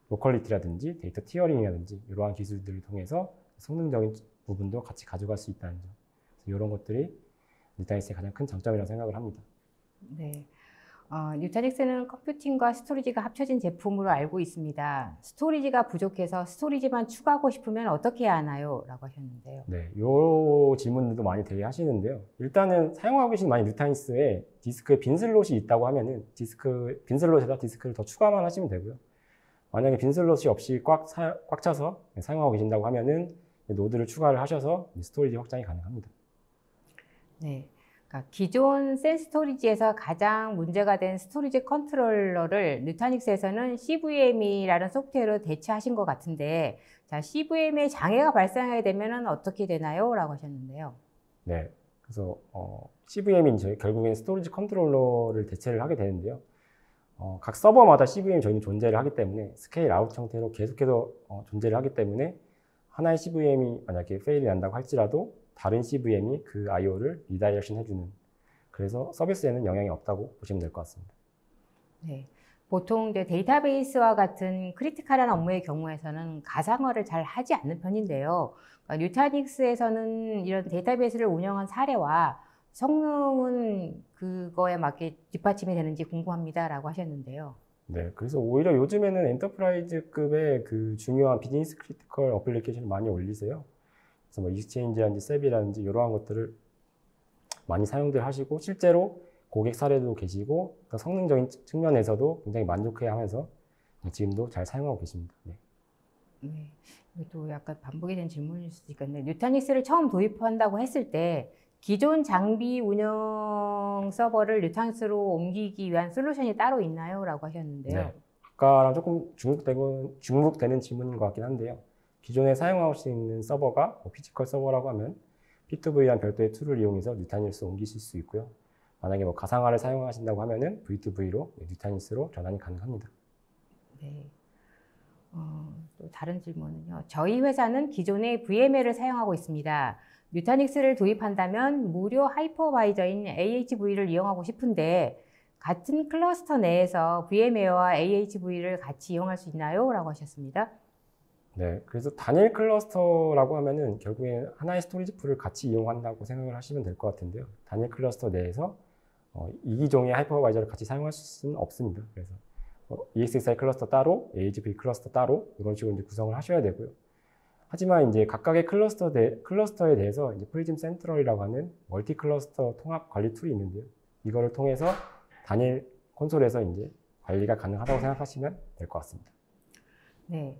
로컬리티라든지 데이터 티어링이라든지 이러한 기술들을 통해서 성능적인 부분도 같이 가져갈 수 있다는 점. 그래서 이런 것들이 뉴타닉스의 가장 큰 장점이라고 생각을 합니다. 네. 뉴타닉스는 컴퓨팅과 스토리지가 합쳐진 제품으로 알고 있습니다. 스토리지가 부족해서 스토리지만 추가하고 싶으면 어떻게 해야 하나요? 라고 하셨는데요. 네, 이 질문들도 많이 되게 하시는데요. 일단은 사용하고 계신 만약 뉴타닉스에 디스크에 빈 슬롯이 있다고 하면은 빈 슬롯에다 디스크를 더 추가만 하시면 되고요. 만약에 빈 슬롯이 없이 꽉 차서 사용하고 계신다고 하면은 노드를 추가를 하셔서 스토리지 확장이 가능합니다. 네. 그러니까 기존 센 스토리지에서 가장 문제가 된 스토리지 컨트롤러를 뉴타닉스에서는 CVM이라는 소프트웨어로 대체하신 것 같은데, 자, CVM에 장애가 발생하게 되면 어떻게 되나요? 라고 하셨는데요. 네. 그래서 CVM이 결국엔 스토리지 컨트롤러를 대체를 하게 되는데요. 각 서버마다 CVM이 저희는 존재를 하기 때문에 스케일 아웃 형태로 계속해서 존재를 하기 때문에 하나의 CVM이 만약에 페일이 난다고 할지라도 다른 CVM이 그 IO를 리다이렉션 해주는, 그래서 서비스에는 영향이 없다고 보시면 될 것 같습니다. 네. 보통 이제 데이터베이스와 같은 크리티컬한 업무의 경우에서는 가상화를 잘 하지 않는 편인데요. 그러니까 뉴타닉스에서는 이런 데이터베이스를 운영한 사례와 성능은 그거에 맞게 뒷받침이 되는지 궁금합니다라고 하셨는데요. 네, 그래서 오히려 요즘에는 엔터프라이즈급의 그 중요한 비즈니스 크리티컬 어플리케이션을 많이 올리세요. 그래서 뭐 익스체인지라든지 셉이라든지 이러한 것들을 많이 사용들 하시고 실제로 고객 사례도 계시고 성능적인 측면에서도 굉장히 만족해하면서 지금도 잘 사용하고 계십니다. 네. 네. 이것도 약간 반복이 된 질문일 수도 있겠네요. 뉴타닉스를 처음 도입한다고 했을 때 기존 장비 운영 서버를 뉴타닉스로 옮기기 위한 솔루션이 따로 있나요? 라고 하셨는데요. 네. 아까랑 조금 중복되는 질문인 것 같긴 한데요. 기존에 사용할 수 있는 서버가 피지컬 서버라고 하면 P2V란 별도의 툴을 이용해서 뉴타닉스로 옮기실 수 있고요. 만약에 뭐 가상화를 사용하신다고 하면은 V2V로 뉴타닉스로 전환이 가능합니다. 네. 또 다른 질문은요. 저희 회사는 기존의 VMware를 사용하고 있습니다. 뉴타닉스를 도입한다면 무료 하이퍼바이저인 AHV를 이용하고 싶은데 같은 클러스터 내에서 VMware와 AHV를 같이 이용할 수 있나요? 라고 하셨습니다. 네, 그래서 단일 클러스터라고 하면은 결국에 하나의 스토리지 풀을 같이 이용한다고 생각을 하시면 될 것 같은데요. 단일 클러스터 내에서 이기종의 하이퍼바이저를 같이 사용할 수는 없습니다. 그래서 ESXi 클러스터 따로, AHV 클러스터 따로 이런 식으로 이제 구성을 하셔야 되고요. 하지만 이제 각각의 클러스터에 대해서 이제 프리즘 센트럴이라고 하는 멀티 클러스터 통합 관리 툴이 있는데요. 이거를 통해서 단일 콘솔에서 이제 관리가 가능하다고 생각하시면 될 것 같습니다. 네.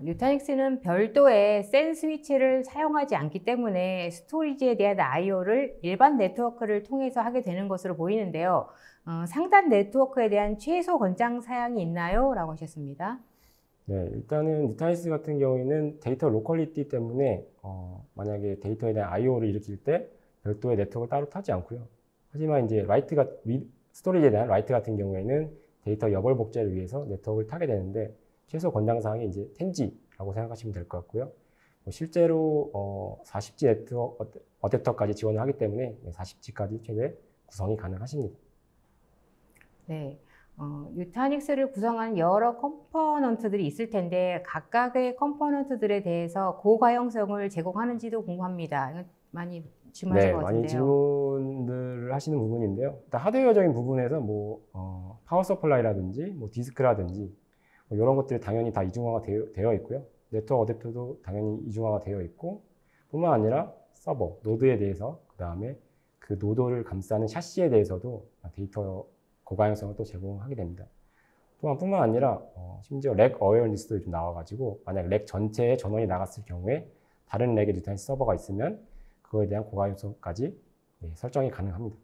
뉴타닉스는 별도의 센 스위치를 사용하지 않기 때문에 스토리지에 대한 I/O를 일반 네트워크를 통해서 하게 되는 것으로 보이는데요. 상단 네트워크에 대한 최소 권장 사양이 있나요? 라고 하셨습니다. 네, 일단은 뉴타닉스 같은 경우에는 데이터 로컬리티 때문에 만약에 데이터에 대한 I/O를 일으킬 때 별도의 네트워크를 따로 타지 않고요. 하지만 이제 스토리지에 대한 라이트 같은 경우에는 데이터 여벌 복제를 위해서 네트워크를 타게 되는데 최소 권장 사항이 이제 10G라고 생각하시면 될 것 같고요. 실제로 40G 어댑터까지 지원을 하기 때문에 40G까지 최대 구성이 가능하십니다. 네. 뉴타닉스를 구성하는 여러 컴포넌트들이 있을 텐데 각각의 컴포넌트들에 대해서 고가용성을 제공하는지도 궁금합니다. 이거 많이 질문하신 것 같은데요. 많이 질문을 하시는 부분인데요. 일단 하드웨어적인 부분에서 파워 서플라이라든지 디스크라든지 이런 것들이 당연히 다 이중화가 되어 있고요. 네트워크 어댑터도 당연히 이중화가 되어 있고 뿐만 아니라 서버, 노드에 대해서 그 다음에 그 노드를 감싸는 샤시에 대해서도 데이터 고가용성을 또 제공하게 됩니다. 또한 뿐만 아니라 심지어 렉 어웨어니스도 좀 나와가지고 만약 렉 전체에 전원이 나갔을 경우에 다른 렉에 뉴타닉스 서버가 있으면 그거에 대한 고가용성까지 설정이 가능합니다.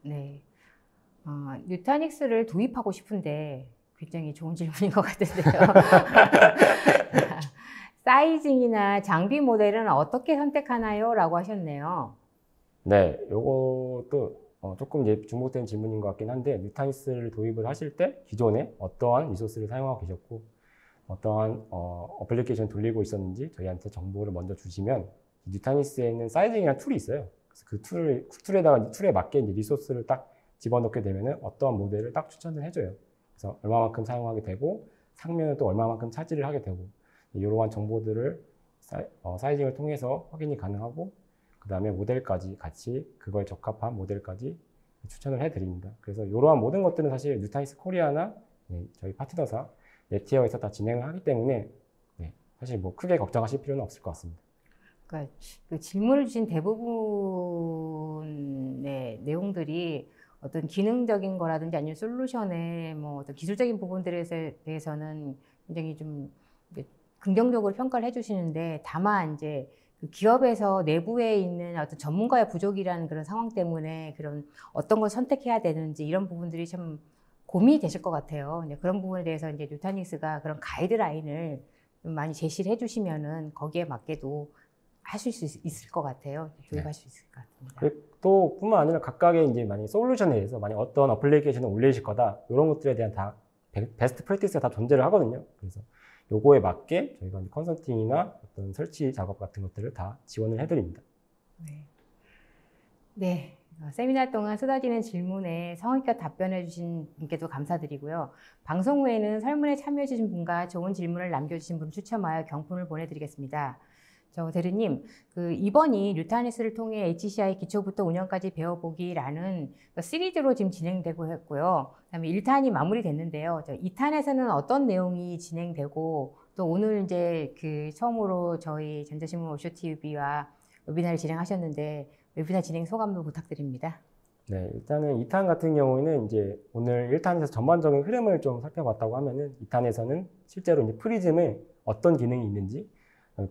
네. 뉴타닉스를 도입하고 싶은데 굉장히 좋은 질문인 것 같은데요. 사이징이나 장비 모델은 어떻게 선택하나요? 라고 하셨네요. 네, 요것도 조금 이제 중복된 질문인 것 같긴 한데 뉴타닉스를 도입을 하실 때 기존에 어떠한 리소스를 사용하고 계셨고 어떠한 어플리케이션 돌리고 있었는지 저희한테 정보를 먼저 주시면 뉴타닉스에는 사이징이라는 툴이 있어요. 그래서 그 툴에 맞게 이제 리소스를 딱 집어넣게 되면은 어떠한 모델을 딱 추천을 해줘요. 그래서 얼마만큼 사용하게 되고 상면은 또 얼마만큼 차지를 하게 되고 이러한 정보들을 사이징을 통해서 확인이 가능하고 그 다음에 모델까지 같이 그거에 적합한 모델까지 추천을 해드립니다. 그래서 이러한 모든 것들은 사실 뉴타닉스 코리아나 저희 파트너사 네티어에서 다 진행을 하기 때문에 사실 뭐 크게 걱정하실 필요는 없을 것 같습니다. 그러니까 그 질문을 주신 대부분의 내용들이 어떤 기능적인 거라든지 아니면 솔루션의 어떤 기술적인 부분들에 대해서는 굉장히 좀 긍정적으로 평가를 해주시는데 다만 이제 그 기업에서 내부에 있는 어떤 전문가의 부족이라는 그런 상황 때문에 그런 어떤 걸 선택해야 되는지 이런 부분들이 참 고민이 되실 것 같아요. 그런 부분에 대해서 이제 뉴타닉스가 그런 가이드라인을 좀 많이 제시를 해주시면은 거기에 맞게도 하실 수 있을 것 같아요. 도입할 수 있을 것 같습니다. 그리고 또 뿐만 아니라 각각의 이제 만약 솔루션에 대해서 만약 어떤 어플리케이션을 올리실 거다 이런 것들에 대한 다 베스트 프랙티스가 다 존재를 하거든요. 그래서 요거에 맞게 저희가 컨설팅이나 어떤 설치 작업 같은 것들을 다 지원을 해드립니다. 네. 네. 세미나 동안 쏟아지는 질문에 성의껏 답변해 주신 분께도 감사드리고요. 방송 후에는 설문에 참여해 주신 분과 좋은 질문을 남겨주신 분을 추첨하여 경품을 보내드리겠습니다. 대리님, 이번이 뉴타니스를 통해 HCI 기초부터 운영까지 배워보기라는 시리즈로 지금 진행되고 했고요. 그다음에 1탄이 마무리됐는데요. 2탄에서는 어떤 내용이 진행되고 또 오늘 이제 처음으로 저희 전자신문 오쇼TV와 웨비나를 진행하셨는데 웨비나 진행 소감도 부탁드립니다. 네, 일단은 2탄 같은 경우에는 이제 오늘 1탄에서 전반적인 흐름을 좀 살펴봤다고 하면은 2탄에서는 실제로 이제 프리즘에 어떤 기능이 있는지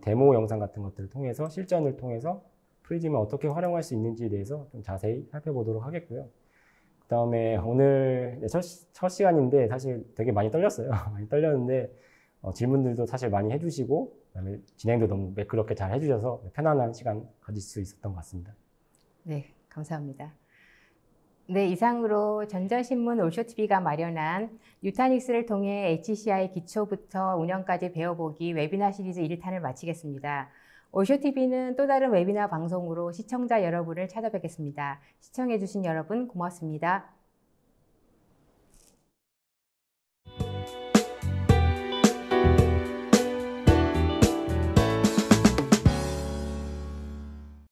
데모 영상 같은 것들을 통해서 실전을 통해서 프리즘을 어떻게 활용할 수 있는지에 대해서 좀 자세히 살펴보도록 하겠고요. 그 다음에 오늘 첫 시간인데 사실 되게 많이 떨렸어요. 많이 떨렸는데 질문들도 사실 많이 해주시고 그다음에 진행도 너무 매끄럽게 잘 해주셔서 편안한 시간 가질 수 있었던 것 같습니다. 네, 감사합니다. 네, 이상으로 전자신문 올쇼TV가 마련한 뉴타닉스를 통해 HCI 기초부터 운영까지 배워보기 웨비나 시리즈 1탄을 마치겠습니다. 올쇼TV는 또 다른 웨비나 방송으로 시청자 여러분을 찾아뵙겠습니다. 시청해주신 여러분 고맙습니다.